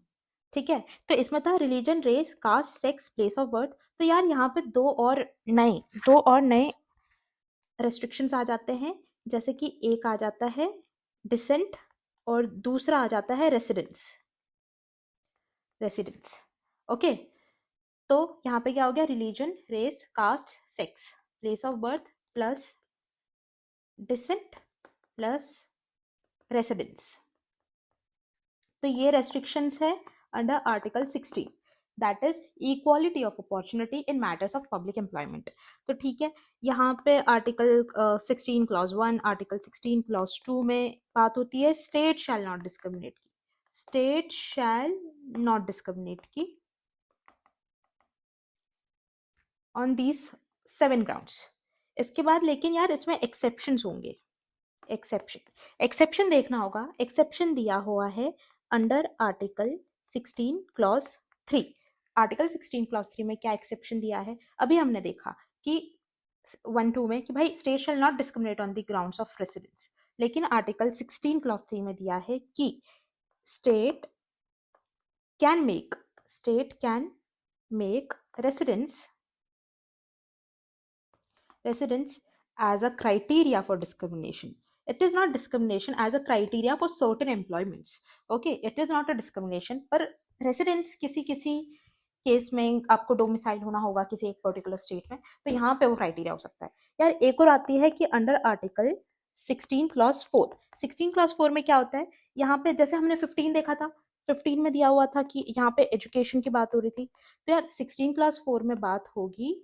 ठीक है, तो इसमें था religion, race, caste, sex, place of birth. तो यार यहाँ पे दो और नए रेस्ट्रिक्शंस आ जाते हैं, जैसे कि एक आ जाता है डिसेंट और दूसरा आ जाता है रेसिडेंस। Residence, okay. तो यहाँ पे क्या हो गया, religion, race, caste, sex, place of birth plus descent plus residence. तो ये रेस्ट्रिक्शंस है under article 16, that is equality of opportunity in matters of public employment. तो ठीक है, यहाँ पे आर्टिकल 16 क्लॉज 1, आर्टिकल 16 क्लॉज 2 में बात होती है स्टेट शैल नॉट डिस्क्रिमिनेट की, स्टेट शैल नॉट डिस्क्रिमिनेट की ऑन दीज 7 ग्राउंड्स। इसके बाद लेकिन यार इसमें एक्सेप्शंस होंगे। एक्सेप्शन देखना होगा, एक्सेप्शन दिया हुआ है under article 16 clause 3। Article 16 clause 3 में क्या एक्सेप्शन दिया है, अभी हमने देखा कि 1-2 में कि भाई state shall not discriminate on the grounds of residence, लेकिन आर्टिकल 16 क्लॉज 3 में दिया है कि state can make residence as a criteria for discrimination. It is not discrimination as a criteria for certain employments. Okay, it is not a discrimination, पर residence किसी किसी केस में आपको डोमिसाइल होना होगा किसी एक पर्टिकुलर स्टेट में, तो यहाँ पे वो क्राइटेरिया हो सकता है। यार एक और आती है कि अंडर आर्टिकल 16 क्लॉज 4, 16 क्लॉज 4 में क्या होता है, यहाँ पे जैसे हमने 15 देखा था, 15 में दिया हुआ था कि यहाँ पे एजुकेशन की बात हो रही थी, तो यार 16 क्लॉज 4 में बात होगी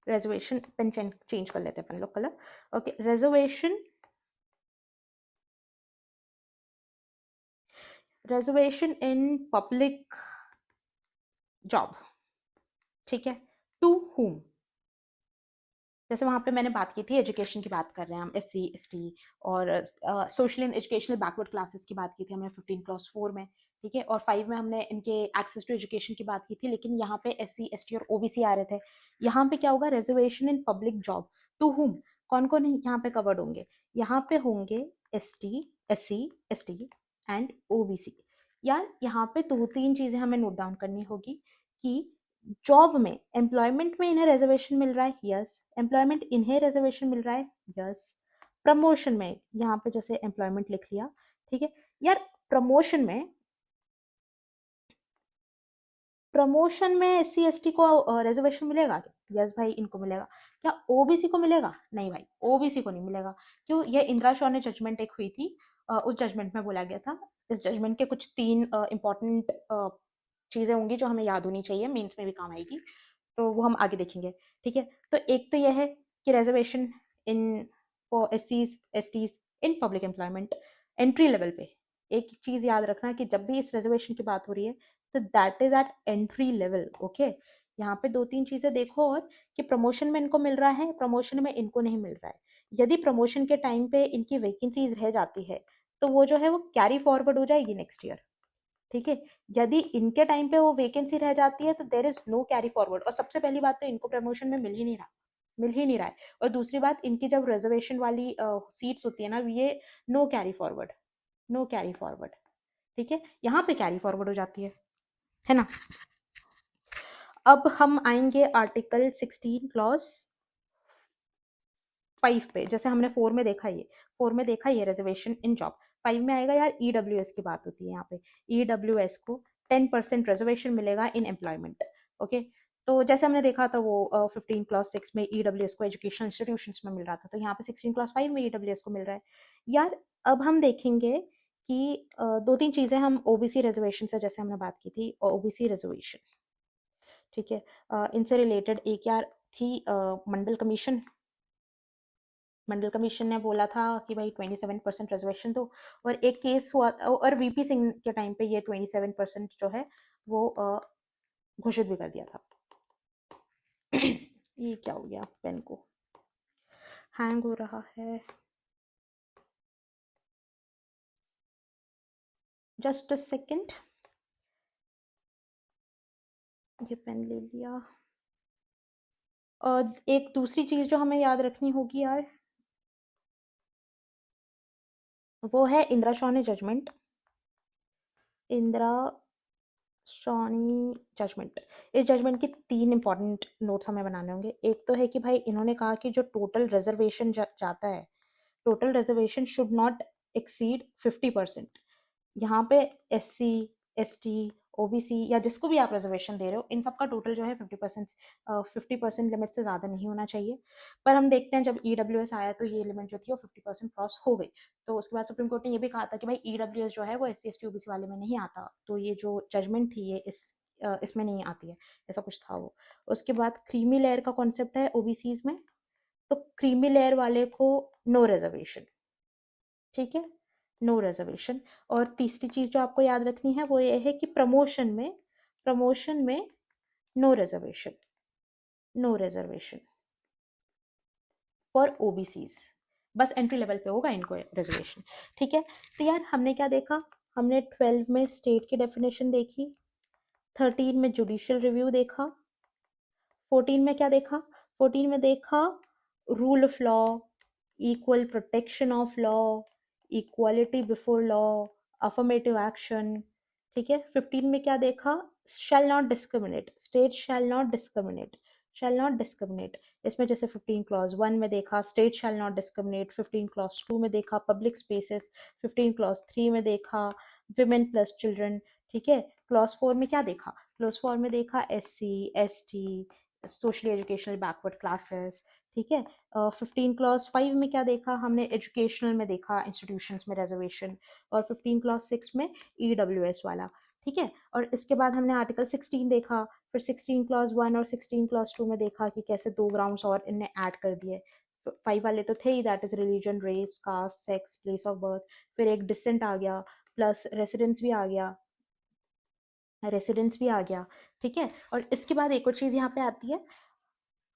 रिजर्वेशन। पेन चेंज कर लेते हैं अपन लोग colour. Okay, reservation in public job. ठीक है, टू हुम, जैसे वहां पे मैंने बात की थी एजुकेशन की बात कर रहे हैं हम, SC ST और social and educational backward classes की बात की थी हमने 15 क्लॉज 4 में। ठीक है, और 5 में हमने इनके एक्सेस टू एजुकेशन की बात की थी, लेकिन यहाँ पे SC ST और OBC आ रहे थे। यहाँ पे क्या होगा, reservation in public job to whom, कौन कौन यहाँ पे कवर्ड होंगे, यहाँ पे होंगे ST SC ST and OBC। यार यहाँ पे 2-3 चीजें हमें नोट डाउन करनी होगी कि जॉब में, एम्प्लॉयमेंट में इन्हें रिजर्वेशन मिल रहा है, यस। एम्प्लॉयमेंट इन्हें रिजर्वेशन मिल रहा है, यस। प्रमोशन में यहाँ पे जैसे एम्प्लॉयमेंट लिख लिया, ठीक है। यार प्रमोशन में SC ST को रिजर्वेशन मिलेगा क्या, यस भाई इनको मिलेगा। क्या OBC को मिलेगा, नहीं भाई OBC को नहीं मिलेगा। क्यों, ये इंदिरा शॉ ने जजमेंट एक हुई थी, उस जजमेंट में बोला गया था, इस जजमेंट के कुछ 3 इंपॉर्टेंट चीजें होंगी जो हमें याद होनी चाहिए, मेंस में भी काम आएगी, तो वो हम आगे देखेंगे। ठीक है, तो एक तो यह है कि reservation in for SCs STs in public employment entry level पे। एक चीज याद रखना कि जब भी इस रिजर्वेशन की बात हो रही है तो that is eight entry level. Okay, यहाँ पे 2-3 चीजें देखो, और कि प्रमोशन में इनको मिल रहा है, प्रमोशन में इनको नहीं मिल रहा है। यदि प्रमोशन के टाइम पे इनकी वैकेंसीज रह जाती है तो वो जो है वो कैरी फॉरवर्ड हो जाएगी नेक्स्ट ईयर। ठीक है, यदि इनके टाइम पे वो वैकेंसी रह जाती है तो there is no carry forward. और सबसे पहली बात तो इनको प्रमोशन में मिल ही नहीं रहा है। और दूसरी बात, इनकी जब रिजर्वेशन वाली सीट्स होती है ना, ये no carry forward, no carry forward. ठीक है, यहाँ पे कैरी फॉरवर्ड हो जाती है ना। अब हम आएंगे आर्टिकल 16 क्लॉज 5 पे, जैसे हमने 4 में देखा ये रिजर्वेशन इन जॉब। 5 में आएगा यार EWS की बात होती है यहाँ पे। EWS को 10% रिजर्वेशन मिलेगा इन एम्प्लॉयमेंट। ओके, तो जैसे हमने देखा था वो 15 क्लॉज 6 में EWS को एजुकेशन इंस्टीट्यूशंस में मिल रहा था, तो यहाँ पे 16 क्लॉज 5 में EWS को मिल रहा है। यार अब हम देखेंगे कि 2-3 चीजें हम OBC रिजर्वेशन से, जैसे हमने बात की थी OBC रिजर्वेशन, ठीक है, इनसे रिलेटेड एक यार थी मंडल कमीशन। मंडल कमीशन ने बोला था कि भाई 27% रिजर्वेशन दो, और एक केस हुआ और वीपी सिंह के टाइम पे ये 27% जो है वो घोषित भी कर दिया था। ये क्या हो गया, पेन को हैंग हो रहा है, जस्ट अ सेकेंड। ये पेन ले लिया। और एक दूसरी चीज जो हमें याद रखनी होगी यार, वो है इंदिरा शाह जजमेंट। इंदिरा शानी जजमेंट। इस जजमेंट के 3 इंपॉर्टेंट नोट्स हमें बनाने होंगे। एक तो है कि भाई इन्होंने कहा कि जो टोटल रिजर्वेशन जाता है, total reservation should not exceed 50%। यहाँ पे SC, ST, OBC या जिसको भी आप रिजर्वेशन दे रहे हो, इन सबका टोटल जो है 50% लिमिट से ज़्यादा नहीं होना चाहिए। पर हम देखते हैं जब EWS आया तो ये लिमिट जो थी वो 50% क्रॉस हो गई। तो उसके बाद सुप्रीम कोर्ट ने ये भी कहा था कि भाई EWS जो है वो SC, ST, OBC वाले में नहीं आता, तो ये जो जजमेंट थी ये इसमें नहीं आती है, ऐसा कुछ था वो। उसके बाद क्रीमी लेयर का कॉन्सेप्ट है OBCs में, तो क्रीमी लेयर वाले को नो रिजर्वेशन, ठीक है, नो रिजर्वेशन। और तीसरी चीज जो आपको याद रखनी है वो ये है कि प्रमोशन में no reservation, no reservation for OBCs। बस एंट्री लेवल पे होगा इनको रिजर्वेशन, ठीक है। तो यार हमने क्या देखा, हमने 12 में स्टेट की डेफिनेशन देखी, 13 में जुडिशियल रिव्यू देखा, 14 में क्या देखा, 14 में देखा rule of law, equal protection of law, equality before law, affirmative action, ठीक है। 15 में क्या देखा, शैल not discriminate, state shall not discriminate, shell not discriminate. इसमें जैसे 15 क्लॉज 1 में देखा state shall not discriminate, 15 clause 2 में देखा पब्लिक स्पेसेस, 15 क्लॉज 3 में देखा विमेन प्लस चिल्ड्रन, ठीक है। क्लॉज 4 में क्या देखा, क्लॉज 4 में देखा SC, ST, socially educational backward classes, ठीक है। 15 क्लॉज 5 में क्या देखा हमने, एजुकेशनल में देखा इंस्टीट्यूशंस में रिजर्वेशन, और 15 क्लॉज 6 में EWS वाला, ठीक है। और इसके बाद हमने आर्टिकल 16 देखा, फिर 16 क्लॉज 1 और 16 क्लॉज 2 में देखा कि कैसे 2 ग्राउंड्स और इनने ऐड कर दिए। 5 वाले तो थे ही, that is religion, race, caste, sex, place of birth, फिर एक डिसेंट आ गया, प्लस रेसिडेंस भी आ गया, रेसिडेंस भी आ गया, ठीक है। और इसके बाद एक और चीज़ यहाँ पे आती है,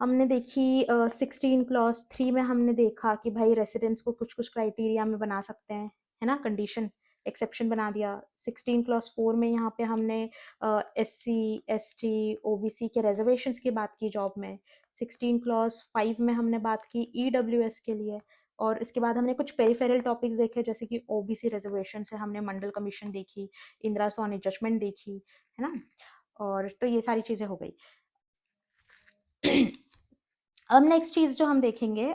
हमने देखी 16 क्लॉज 3 में हमने देखा कि भाई रेसिडेंस को कुछ कुछ क्राइटेरिया में बना सकते हैं, है ना, कंडीशन एक्सेप्शन बना दिया। 16 क्लॉज 4 में यहाँ पे हमने SC, ST, OBC के रिजर्वेशंस की बात की जॉब में। 16 क्लॉज 5 में हमने बात की EWS के लिए। और इसके बाद हमने कुछ पेरिफेरल टॉपिक्स देखे, जैसे कि OBC रिजर्वेशन से हमने मंडल कमीशन देखी, इंदिरा सोनी जजमेंट देखी, है ना। और तो ये सारी चीज़ें हो गई। अब नेक्स्ट चीज जो हम देखेंगे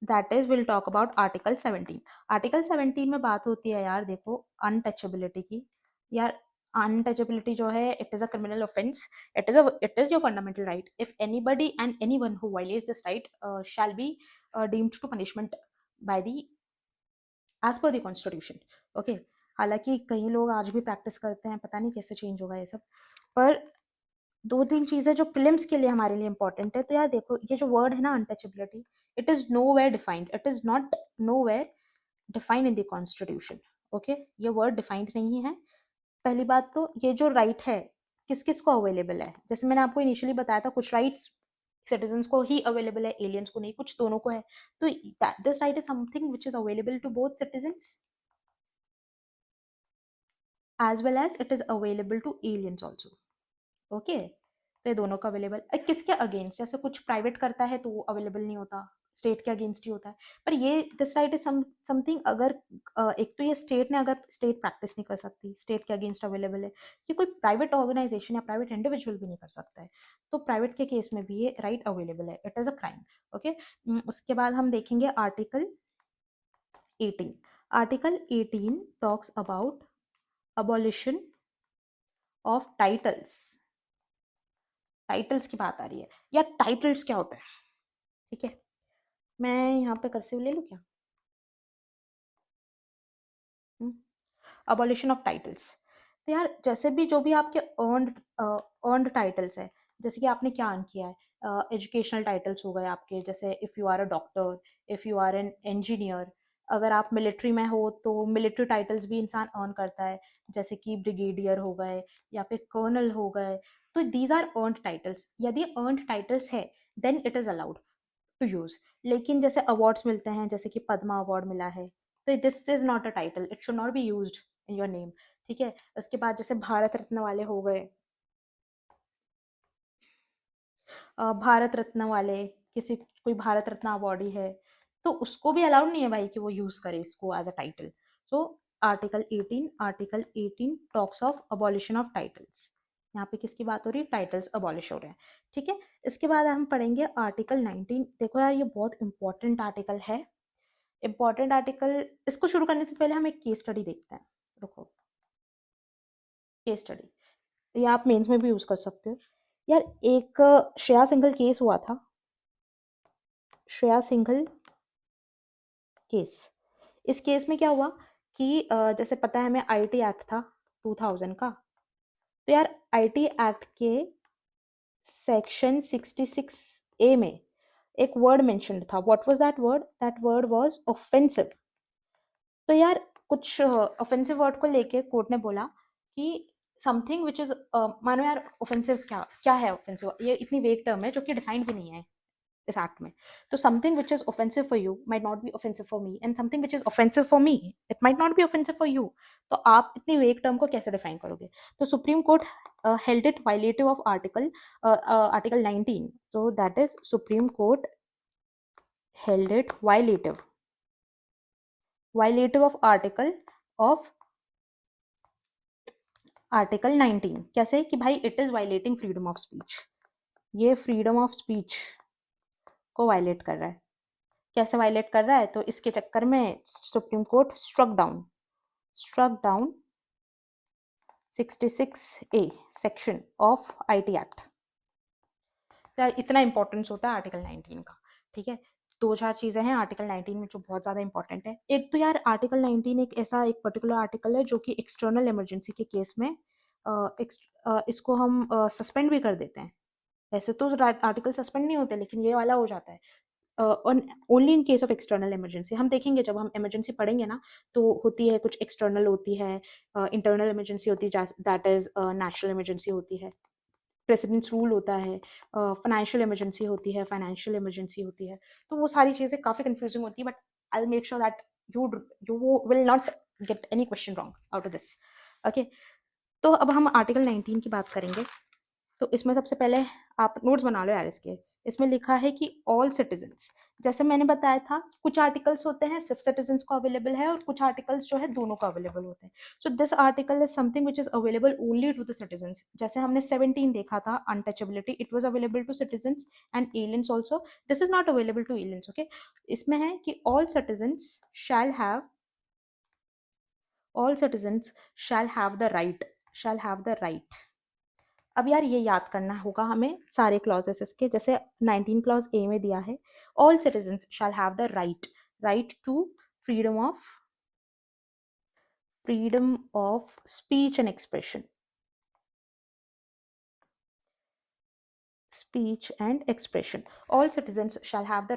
that is will talk about article 17। Article 17 में बात होती है यार देखो अनटचेबिलिटी की। यार अनटचेबिलिटी जो है it is a criminal offence, it is your fundamental right, if anybody and anyone who violates this right shall be deemed to punishment by the as per the constitution, okay. हालांकि कई लोग आज भी प्रैक्टिस करते हैं, पता नहीं कैसे चेंज होगा ये सब, पर 2-3 चीजें जो प्रीलिम्स के लिए हमारे लिए इंपॉर्टेंट है। तो यार देखो ये जो वर्ड है ना untouchability, it is nowhere defined, it is not nowhere defined in the constitution, okay. ये वर्ड डिफाइंड नहीं है। पहली बात तो ये जो राइट है किस किस को अवेलेबल है, जैसे मैंने आपको इनिशियली बताया था कुछ राइट्स सिटीजन्स को ही अवेलेबल है, एलियंस को नहीं, कुछ दोनों को है। तो this right is something which is available to both citizens as well as it is available to aliens also, okay. तो ये दोनों का अवेलेबल, किसके अगेंस्ट, जैसे कुछ प्राइवेट करता है तो वो अवेलेबल नहीं होता, स्टेट के अगेंस्ट ही होता है। पर ये दिस राइट इज समथिंग, अगर एक तो ये स्टेट ने, अगर स्टेट प्रैक्टिस नहीं कर सकती, स्टेट के अगेंस्ट अवेलेबल है, कि कोई प्राइवेट ऑर्गेनाइजेशन या प्राइवेट इंडिविजुअल भी नहीं कर सकता है, तो प्राइवेट के केस में भी ये राइट अवेलेबल है, it is a crime, okay. उसके बाद हम देखेंगे article 18। Article 18 talks about abolition of titles. Titles की बात आ रही है, या टाइटल्स क्या होता है, ठीक है। मैं यहाँ पे कर्सिव ले लूँ क्या, अबॉलिशन ऑफ टाइटल्स। तो यार जैसे भी जो भी आपके अर्न्ड अर्न्ड टाइटल्स है, जैसे कि आपने क्या अर्न किया है, एजुकेशनल टाइटल्स हो गए आपके, जैसे if you are a doctor, if you are an engineer. अगर आप मिलिट्री में हो तो मिलिट्री टाइटल्स भी इंसान अर्न करता है, जैसे कि ब्रिगेडियर हो गए या फिर कर्नल हो गए। तो दीज आर अर्नड टाइटल्स। यदि अर्नड टाइटल्स है then it is allowed to use. लेकिन जैसे अवार्ड्स मिलते हैं, जैसे कि पद्मा अवार्ड मिला है, तो this is not a title, it should not be used in your name. ठीक है। उसके बाद जैसे भारत रत्न वाले हो गए, भारत रत्न वाले, किसी कोई भारत रत्न अवार्डी है तो उसको भी अलाउड नहीं है भाई कि वो यूज करे इसको as a title. So article 18 talks of abolition of titles. यहाँ पे किसकी बात हो रही है? टाइटल्स अबॉलिश हो रहे हैं। ठीक है। इसके बाद हम पढ़ेंगे आर्टिकल 19। देखो यार, ये बहुत इंपॉर्टेंट आर्टिकल है। इंपॉर्टेंट आर्टिकल, इसको शुरू करने से पहले हम एक केस स्टडी देखते हैं। रुको, केस स्टडी ये आप मेंस में भी यूज कर सकते हो। यार, एक श्रेया सिंघल केस हुआ था, श्रेया सिंघल केस। इस केस में क्या हुआ कि जैसे पता है हमें आईटी एक्ट था 2000 का। तो यार, आईटी एक्ट के सेक्शन 66A में एक वर्ड मेंशन्ड था। What was that word? That word was offensive. तो यार, कुछ ऑफेंसिव वर्ड को लेके कोर्ट ने बोला कि समथिंग विच इज, मानो यार ऑफेंसिव क्या क्या है? ऑफेंसिव ये इतनी वेग टर्म है जो कि डिफाइंड भी नहीं है इस एक्ट में। तो something which is offensive for you might not be offensive for me, and something which is offensive for me it might not be offensive for you. तो आप इतनी वेग टर्म को कैसे डिफाइन करोगे? तो supreme court held it violative of article 19। so that is supreme court held it violative of article 19। कैसे कि भाई it is violating freedom of speech. ये फ्रीडम ऑफ स्पीच को वायलेट कर रहा है। कैसे वायलेट कर रहा है? तो इसके चक्कर में supreme court struck down 66A section of IT act. यार, इतना इंपॉर्टेंस होता है आर्टिकल 19 का। ठीक है। दो चार चीजें हैं आर्टिकल 19 में जो बहुत ज्यादा इंपॉर्टेंट है। एक तो यार, आर्टिकल 19 एक ऐसा एक पर्टिकुलर आर्टिकल है जो कि एक्सटर्नल इमरजेंसी के केस में इसको हम सस्पेंड भी कर देते हैं। ऐसे तो आर्टिकल सस्पेंड नहीं होते, लेकिन ये वाला हो जाता है only in case of external emergency. हम देखेंगे जब हम इमरजेंसी पढ़ेंगे ना, तो होती है कुछ एक्सटर्नल होती है, इंटरनल इमरजेंसी होती है, दैट इज नेशनल इमरजेंसी होती है, प्रेसिडेंट्स रूल होता है, फाइनेंशियल इमरजेंसी होती है, फाइनेंशियल इमरजेंसी होती है। तो वो सारी चीज़ें काफ़ी कंफ्यूजिंग होती है, but I will make sure that you you will not get any question wrong out of this. Okay. तो अब हम आर्टिकल 19 की बात करेंगे। तो इसमें सबसे पहले आप नोट्स बना लो यार इसके। इसमें लिखा है कि ऑल सिटीजन्स, जैसे मैंने बताया था, कुछ आर्टिकल्स होते हैं सिर्फ सिटीजन्स को अवेलेबल है और कुछ आर्टिकल्स जो है दोनों को अवेलेबल होते हैं। So this article is something which is available only to the citizens. जैसे हमने 17 देखा था untouchability, it was available to citizens and aliens also. This is not available to aliens. Okay. इसमें है कि all citizens shall have the right. अब यार, ये याद करना होगा हमें सारे क्लॉजेस इसके। जैसे 19 क्लॉज ए में दिया है, all citizens shall have the right to freedom of speech and expression. All citizens shall have the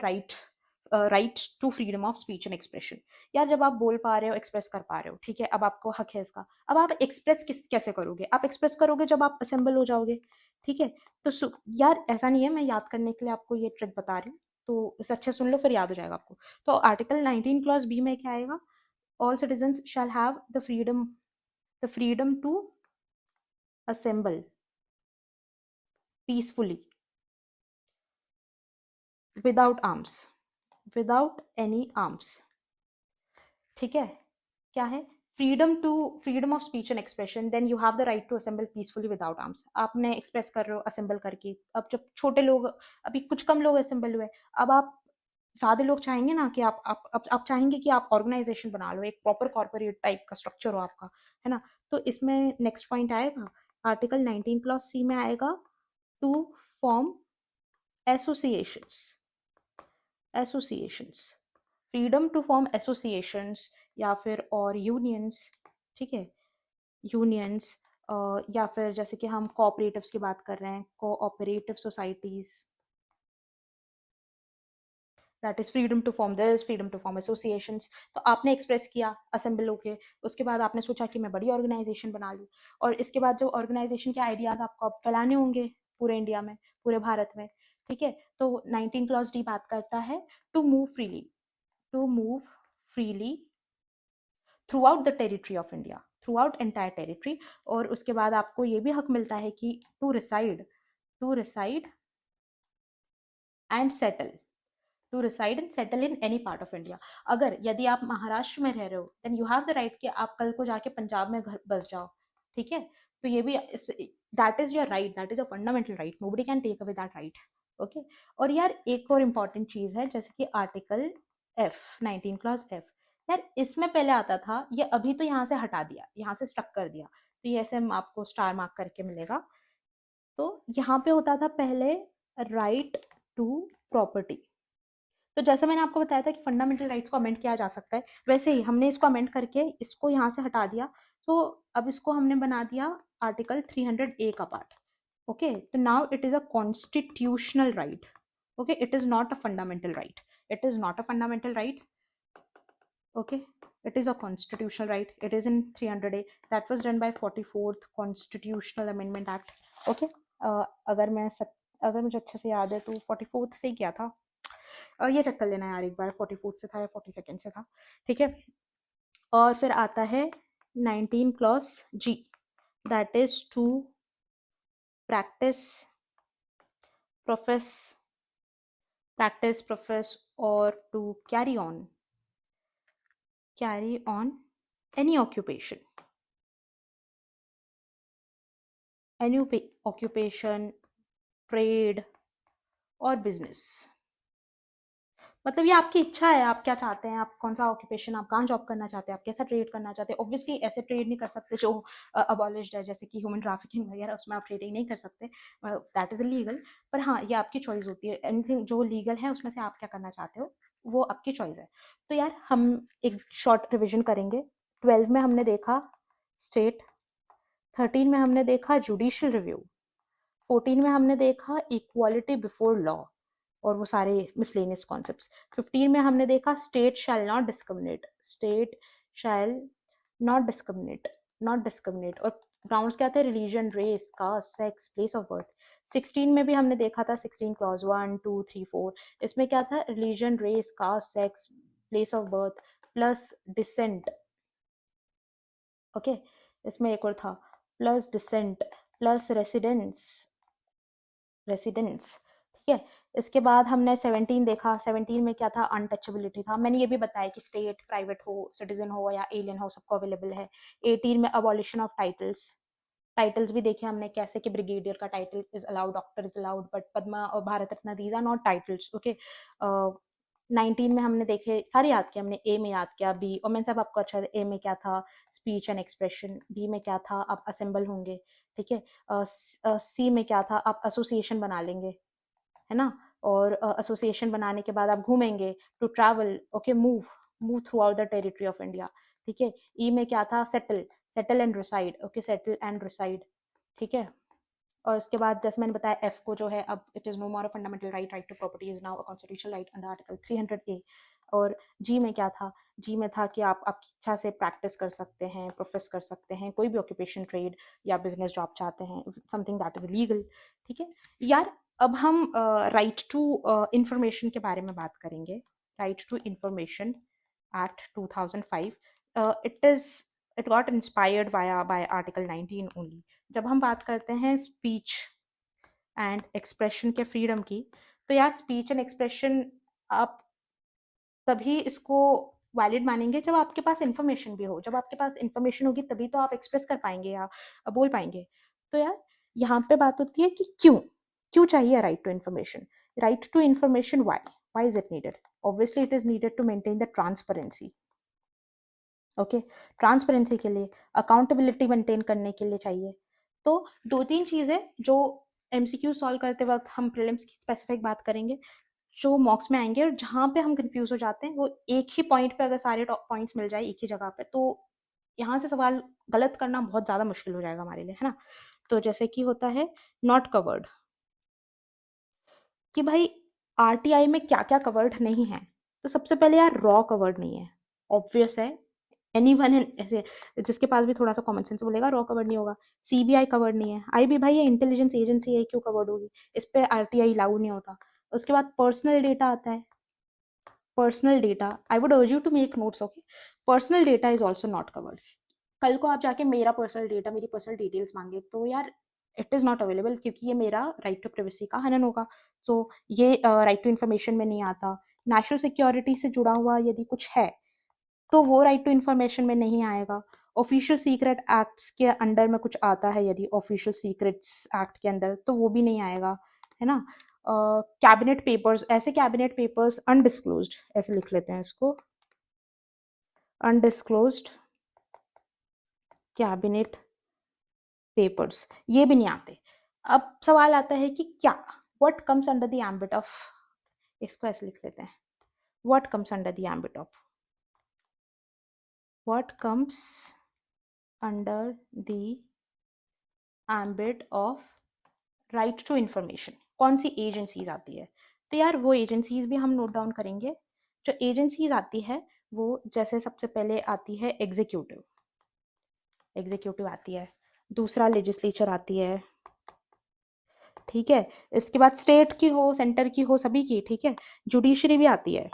right to freedom of speech and expression। यार, जब आप बोल पा रहे हो, एक्सप्रेस कर पा रहे हो, ठीक है, अब आपको हक है इसका। अब आप एक्सप्रेस कैसे करोगे? आप एक्सप्रेस करोगे जब आप असेंबल हो जाओगे। ठीक है। तो यार, ऐसा नहीं है, मैं याद करने के लिए आपको ये ट्रिक बता रही हूँ, तो इसे अच्छे सुन लो, फिर याद हो जाएगा आपको। तो आर्टिकल 19 क्लॉज बी में क्या आएगा? All citizens shall have the freedom to assemble peacefully without any arms. ठीक है। क्या है? Freedom of speech and expression, then you have the right to assemble peacefully without arms. आपने एक्सप्रेस कर रहे हो असेंबल करके। अब जब छोटे लोग, अभी कुछ कम लोग असेंबल हुए, अब आप सादे लोग चाहेंगे ना कि आप चाहेंगे कि आप ऑर्गेनाइजेशन बना लो, एक प्रॉपर कॉर्पोरेट टाइप का स्ट्रक्चर हो आपका, है ना? तो इसमें नेक्स्ट पॉइंट आएगा, आर्टिकल 19 क्लॉज सी में आएगा, to form associations associations freedom to form associations या फिर और यूनियंस। ठीक है। यूनियंस या फिर जैसे कि हम कोऑपरेटिव्स की बात कर रहे हैं, cooperative societies, that is freedom to form this, freedom to form associations. तो आपने एक्सप्रेस किया असेंबल होके, उसके बाद आपने सोचा कि मैं बड़ी ऑर्गेनाइजेशन बना लूँ, और इसके बाद जो ऑर्गेनाइजेशन के आइडियाज आपको अब फैलाने होंगे पूरे इंडिया में, पूरे भारत में, ठीक है। तो 19 क्लॉज डी बात करता है to move freely, to move freely throughout the territory of India, throughout entire territory. और उसके बाद आपको ये भी हक मिलता है कि to reside and settle, to reside and settle in any part of India. अगर यदि आप महाराष्ट्र में रह रहे हो, then you have the right कि आप कल को जाके पंजाब में घर बस जाओ, ठीक है। तो ये भी, that is your right, that is a fundamental right, nobody can take away that right, okay. और यार एक और इम्पॉर्टेंट चीज है, जैसे कि आर्टिकल एफ, 19 क्लॉज एफ, यार इसमें पहले आता था, ये अभी तो यहाँ से हटा दिया, यहाँ से स्ट्रक कर दिया, तो ये ऐसे आपको स्टार मार्क करके मिलेगा। तो यहाँ पे होता था पहले राइट टू प्रॉपर्टी। तो जैसे मैंने आपको बताया था कि फंडामेंटल राइट्स को अमेंड किया जा सकता है, वैसे ही हमने इसको अमेंड करके इसको यहाँ से हटा दिया। तो अब इसको हमने बना दिया आर्टिकल 300A का पार्ट, ओके। तो now it is a constitutional right, okay, it is not a fundamental right, it is not a fundamental right, okay, it is a constitutional right, it is in 300A, that was done by 44th constitutional amendment act, okay। अगर मुझे अच्छे से याद है तो 44th से ही किया था, और ये चेक कर लेना यार एक बार 44th से था या 42nd से था, ठीक है। और फिर आता है 19 clause G, that is to practise profess, और to carry on any occupation, occupation, trade और बिजनेस। मतलब ये आपकी इच्छा है, आप क्या चाहते हैं, आप कौन सा ऑक्यूपेशन, आप कहाँ जॉब करना चाहते हैं, आप कैसा ट्रेड करना चाहते हैं। ऑब्वियसली ऐसे ट्रेड नहीं कर सकते जो अबॉलिश्ड है, जैसे कि ह्यूमन ट्रैफिकिंग वगैरह, उसमें आप ट्रेडिंग नहीं कर सकते, दैट इज इलीगल। पर हाँ, ये आपकी चॉइस होती है, एनीथिंग जो लीगल है उसमें से आप क्या करना चाहते हो, वो आपकी चॉइस है। तो यार हम एक शॉर्ट रिविजन करेंगे। 12 में हमने देखा स्टेट, 13 में हमने देखा जुडिशियल रिव्यू, 14 में हमने देखा इक्वालिटी बिफोर लॉ और वो सारे मिसलेनियस कॉन्सेप्ट्स, 15 में हमने देखा state shall not discriminate, state shall not discriminate, और ग्राउंड्स क्या थे, religion, race, caste, sex, place of birth. 16 में भी हमने देखा था 16 क्लॉज 1 2 3 4, इसमें क्या था, religion, race, caste, sex, place of birth plus descent, okay. इसमें एक और था, प्लस डिसेंट प्लस रेसिडेंस, ठीक है। इसके बाद हमने 17 देखा, 17 में क्या था, अनटचेबिलिटी था, मैंने ये भी बताया कि स्टेट, प्राइवेट हो, सिटीजन हो या एलियन हो, सबको अवेलेबल है। 18 में अबॉलिशन ऑफ टाइटल्स, टाइटल्स भी देखे हमने कैसे कि ब्रिगेडियर का title is allowed, doctor is allowed, but Padma और Bharat Ratna these are not titles, okay. 19 में हमने देखे सारे याद किया हमने, ए में याद किया, बी, और मैंने सब आपको अच्छा, ए में क्या था, स्पीच एंड एक्सप्रेशन, बी में क्या था, आप असेंबल होंगे, ठीक है। सी में क्या था, आप एसोसिएशन बना लेंगे, है ना, और एसोसिएशन बनाने के बाद आप घूमेंगे, to travel, okay, move throughout the territory of India, ठीक है। ई में क्या था, settle and reside, okay, settle and reside, ठीक है। और उसके बाद जैसे मैंने बताया एफ को जो है, अब it is no more a fundamental right, right to property is now a constitutional right under article 300A। और जी में क्या था, जी में था कि आप आपकी इच्छा से प्रैक्टिस कर सकते हैं, प्रोफेस कर सकते हैं कोई भी ऑक्यूपेशन, ट्रेड या बिजनेस जो आप चाहते हैं, समथिंग दैट इज लीगल, ठीक है। यार अब हम राइट टू इंफॉर्मेशन के बारे में बात करेंगे। Right to information act 2005, it is it got inspired by article 19 only. जब हम बात करते हैं स्पीच एंड एक्सप्रेशन के फ्रीडम की, तो यार स्पीच एंड एक्सप्रेशन आप तभी इसको वैलिड मानेंगे जब आपके पास इंफॉर्मेशन भी हो, जब आपके पास इंफॉर्मेशन होगी तभी तो आप एक्सप्रेस कर पाएंगे या बोल पाएंगे। तो यार यहाँ पे बात होती है कि क्यों क्यों चाहिए right to information. Right to information, why is it needed? Obviously it is needed to maintain the transparency, okay, transparency के लिए, अकाउंटेबिलिटी मेंटेन करने के लिए चाहिए। तो दो तीन चीजें जो एमसीक्यू सॉल्व करते वक्त हम प्रीलिम्स की स्पेसिफिक बात करेंगे, जो मॉक्स में आएंगे, और जहां पे हम कंफ्यूज हो जाते हैं वो एक ही पॉइंट पे अगर सारे पॉइंट्स मिल जाए एक ही जगह पे, तो यहाँ से सवाल गलत करना बहुत ज़्यादा मुश्किल हो जाएगा हमारे लिए, है ना। तो जैसे कि होता है नॉट कवर्ड, कि भाई आरटीआई में क्या क्या कवर्ड नहीं है। तो सबसे पहले यार रॉ कवर्ड नहीं है, ऑब्वियस है। एनी वन ऐसे जिसके पास भी थोड़ा सा कॉमन सेंस बोलेगा रॉ कवर्ड नहीं होगा। सीबीआई कवर्ड नहीं है, आई भी भाई ये इंटेलिजेंस एजेंसी है, क्यों कवर्ड होगी, इस पे आरटीआई लागू नहीं होता। उसके बाद पर्सनल डेटा आता है, personal data I would urge you to make notes, okay. Personal data is also not covered. कल को आप जाके मेरा पर्सनल डेटा, मेरी पर्सनल डिटेल्स मांगे तो यार इट इज़ नॉट अवेलेबल, क्योंकि ये मेरा राइट टू प्राइवेसी का हनन होगा। तो ये राइट टू इन्फॉर्मेशन में नहीं आता। नेशनल सिक्योरिटी से जुड़ा हुआ यदि कुछ है तो वो राइट टू इन्फॉर्मेशन में नहीं आएगा। ऑफिशियल सीक्रेट एक्ट्स के अंडर में कुछ आता है, यदि ऑफिशियल सीक्रेट्स एक्ट के अंदर, तो वो भी नहीं आएगा, है ना। कैबिनेट पेपर्स, ऐसे कैबिनेट पेपर्स अनडिस्क्लोज्ड, ऐसे लिख लेते हैं इसको, अनडिस्क्लोज्ड कैबिनेट पेपर्स, ये भी नहीं आते। अब सवाल आता है कि क्या, what comes under the ambit of, इसको ऐसे लिख लेते हैं, what comes under the ambit of, what comes under the ambit of right to information, कौन सी एजेंसीज आती है। तो यार वो एजेंसीज भी हम नोट डाउन करेंगे। जो एजेंसीज आती है वो जैसे सबसे पहले आती है एग्जीक्यूटिव, एग्जीक्यूटिव आती है। दूसरा लेजिस्लेचर आती है, ठीक है। इसके बाद स्टेट की हो, सेंटर की हो, सभी की, ठीक है। जुडिशरी भी आती है,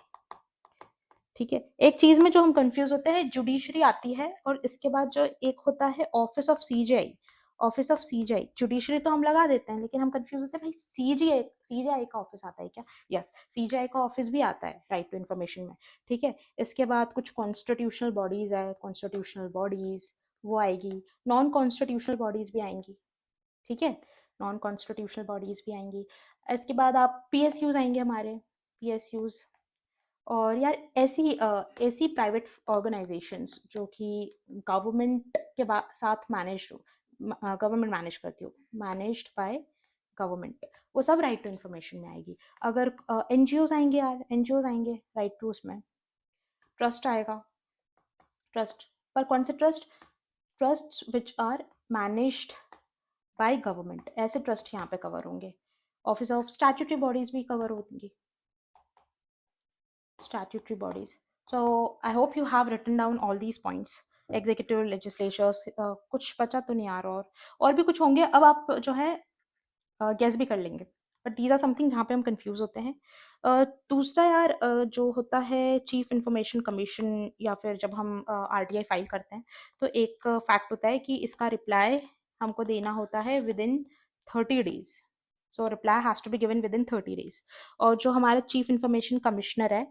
ठीक है। एक चीज में जो हम कंफ्यूज होते हैं, जुडिशरी आती है और इसके बाद जो एक होता है office of CGI, office of CGI, judiciary तो हम लगा देते हैं लेकिन हम कंफ्यूज होते हैं भाई सीजीआई, सीजीआई का ऑफिस आता है क्या। यस, सीजीआई का ऑफिस भी आता है राइट टू इन्फॉर्मेशन में, ठीक है। इसके बाद कुछ कॉन्स्टिट्यूशनल बॉडीज है, कॉन्स्टिट्यूशनल बॉडीज वो आएगी, नॉन कॉन्स्टिट्यूशनल बॉडीज भी आएंगी, ठीक है। नॉन कॉन्स्टिट्यूशनल बॉडीज भी आएंगी। इसके बाद आप पीएसयूज आएंगे हमारे, पीएसयूज। और यार ऐसी ऐसी प्राइवेट ऑर्गेनाइजेशंस जो कि गवर्नमेंट के साथ मैनेज हो, गवर्नमेंट मैनेज करती हो, मैनेज्ड बाय गवर्नमेंट, वो सब राइट टू इन्फॉर्मेशन में आएगी। अगर एनजीओज आएंगे यार, एनजीओज आएंगे राइट टू, उसमें ट्रस्ट आएगा, ट्रस्ट, पर कौन से trust, trust which are managed by government, ऐसे ट्रस्ट यहाँ पे कवर होंगे। ऑफिस ऑफ स्टैट्यूटरी बॉडीज भी कवर होंगी, statutory bodies. So I hope you have written down all these points. Executive, legislatures, कुछ बचा तो नहीं आ रहा, और भी कुछ होंगे, अब आप जो है गेस भी कर लेंगे, बट दीज आर समथिंग जहाँ पे हम कंफ्यूज होते हैं। दूसरा यार जो होता है चीफ इंफॉर्मेशन कमीशन, या फिर जब हम आरटीआई फाइल करते हैं तो एक फैक्ट होता है कि इसका रिप्लाई हमको देना होता है within 30 days। So reply has to be given within 30 days। और जो हमारा चीफ इंफॉर्मेशन कमिश्नर है,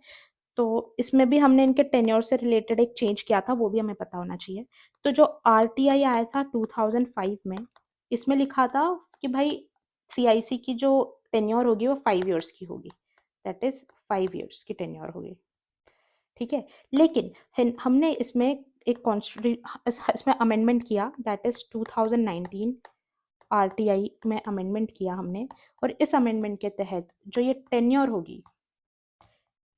तो इसमें भी हमने इनके टेन्योर से रिलेटेड एक चेंज किया था, वो भी हमें पता होना चाहिए। तो जो आरटीआई आया था 2005 में, इसमें लिखा था कि भाई सीआईसी की जो टेन्योर होगी वो 5 years की होगी, दैट इज 5 years की टेन्योर होगी, ठीक है। लेकिन हमने इसमें एक इसमें अमेंडमेंट किया, दैट इज 2019 आरटीआई में अमेंडमेंट किया हमने। और इस अमेंडमेंट के तहत जो ये टेन्योर होगी,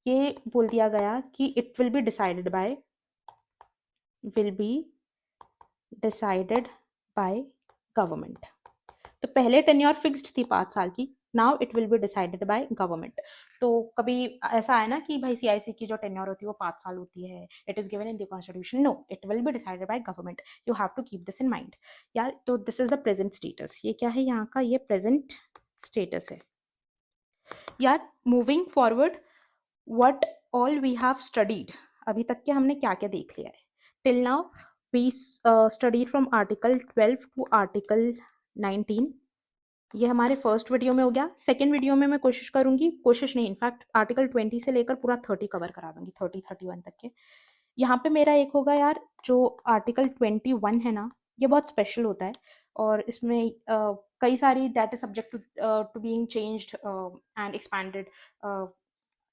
ये बोल दिया गया कि it will be decided bye, will be decided by government. तो पहले टेन्योर फिक्स्ड थी 5 साल की, now it will be decided by government. तो कभी ऐसा है ना कि भाई सीआईसी की जो टेन्योर होती है वो 5 साल होती है, it is given in the constitution, no, it will be decided by government, you have to keep this in mind यार। तो this is the present status, ये क्या है यहाँ का, ये प्रेजेंट स्टेटस है यार। Moving forward, what all we have studied, अभी तक के हमने क्या क्या देख लिया है। Till now we studied from article 12 to article 19, ये हमारे फर्स्ट वीडियो में हो गया। सेकेंड वीडियो में मैं कोशिश करूंगी, कोशिश नहीं इनफैक्ट आर्टिकल 20 से लेकर पूरा 30 कवर करा दूंगी, 30-31 तक के। यहाँ पे मेरा एक होगा यार, जो आर्टिकल 21 है ना, ये बहुत स्पेशल होता है। और इसमें कई सारी that is subject to being changed and expanded,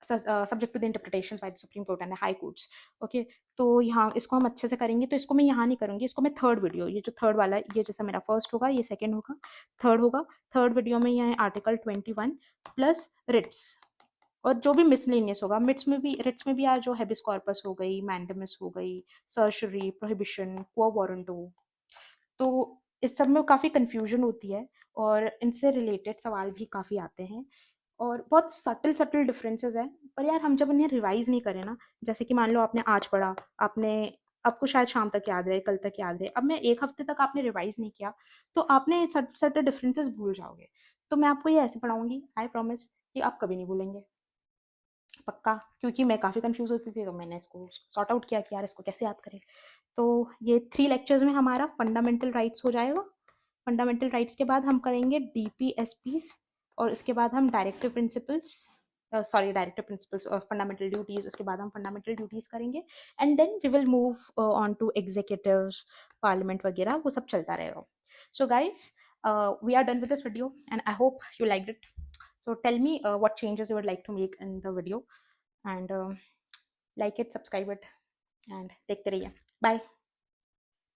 subject to the interpretations by the Supreme Court and high courts, okay. तो यहाँ इसको हम अच्छे से करेंगे, तो इसको मैं यहाँ नहीं करूँगी, इसको मैं थर्ड वीडियो, ये जो थर्ड वाला है, ये जैसा मेरा फर्स्ट होगा ये सेकंड होगा, थर्ड होगा, थर्ड वीडियो में ये आर्टिकल 21 प्लस रिट्स, और जो भी मिसलेनियस होगा, रिट्स में भी यार, जो हेबिस कॉर्पस हो गई, मैंडेमस हो गई, सर्शरी, प्रोहिबिशन, क्वो वारंटो, तो इस सब में काफ़ी कन्फ्यूजन होती है और इनसे रिलेटेड सवाल भी काफ़ी आते हैं और बहुत सटल सटल डिफरेंसेस हैं। पर यार हम जब इन्हें रिवाइज नहीं करें ना, जैसे कि मान लो आपने आज पढ़ा, आपने आपको शायद शाम तक याद रहे, कल तक याद रहे, अब मैं एक हफ्ते तक आपने रिवाइज नहीं किया तो आपने सटल डिफरेंसेस भूल जाओगे। तो मैं आपको ये ऐसे पढ़ाऊंगी, आई प्रॉमिस कि आप कभी नहीं भूलेंगे, पक्का। क्योंकि मैं काफ़ी कंफ्यूज होती थी तो मैंने इसको सॉर्ट आउट किया कि यार इसको कैसे याद करें। तो ये 3 लेक्चर्स में हमारा फंडामेंटल राइट्स हो जाएगा। फंडामेंटल राइट्स के बाद हम करेंगे डीपीएसपीस और इसके बाद हम डायरेक्टिव प्रिंसिपल्स और फंडामेंटल ड्यूटीज, उसके बाद हम फंडामेंटल ड्यूटीज करेंगे and then we will move on to executive, parliament वगैरह, वो सब चलता रहेगा। So guys, we are done with this video and I hope you liked it. So tell me what changes you would like to make in the video and like it, subscribe it and देखते रहिए. Bye.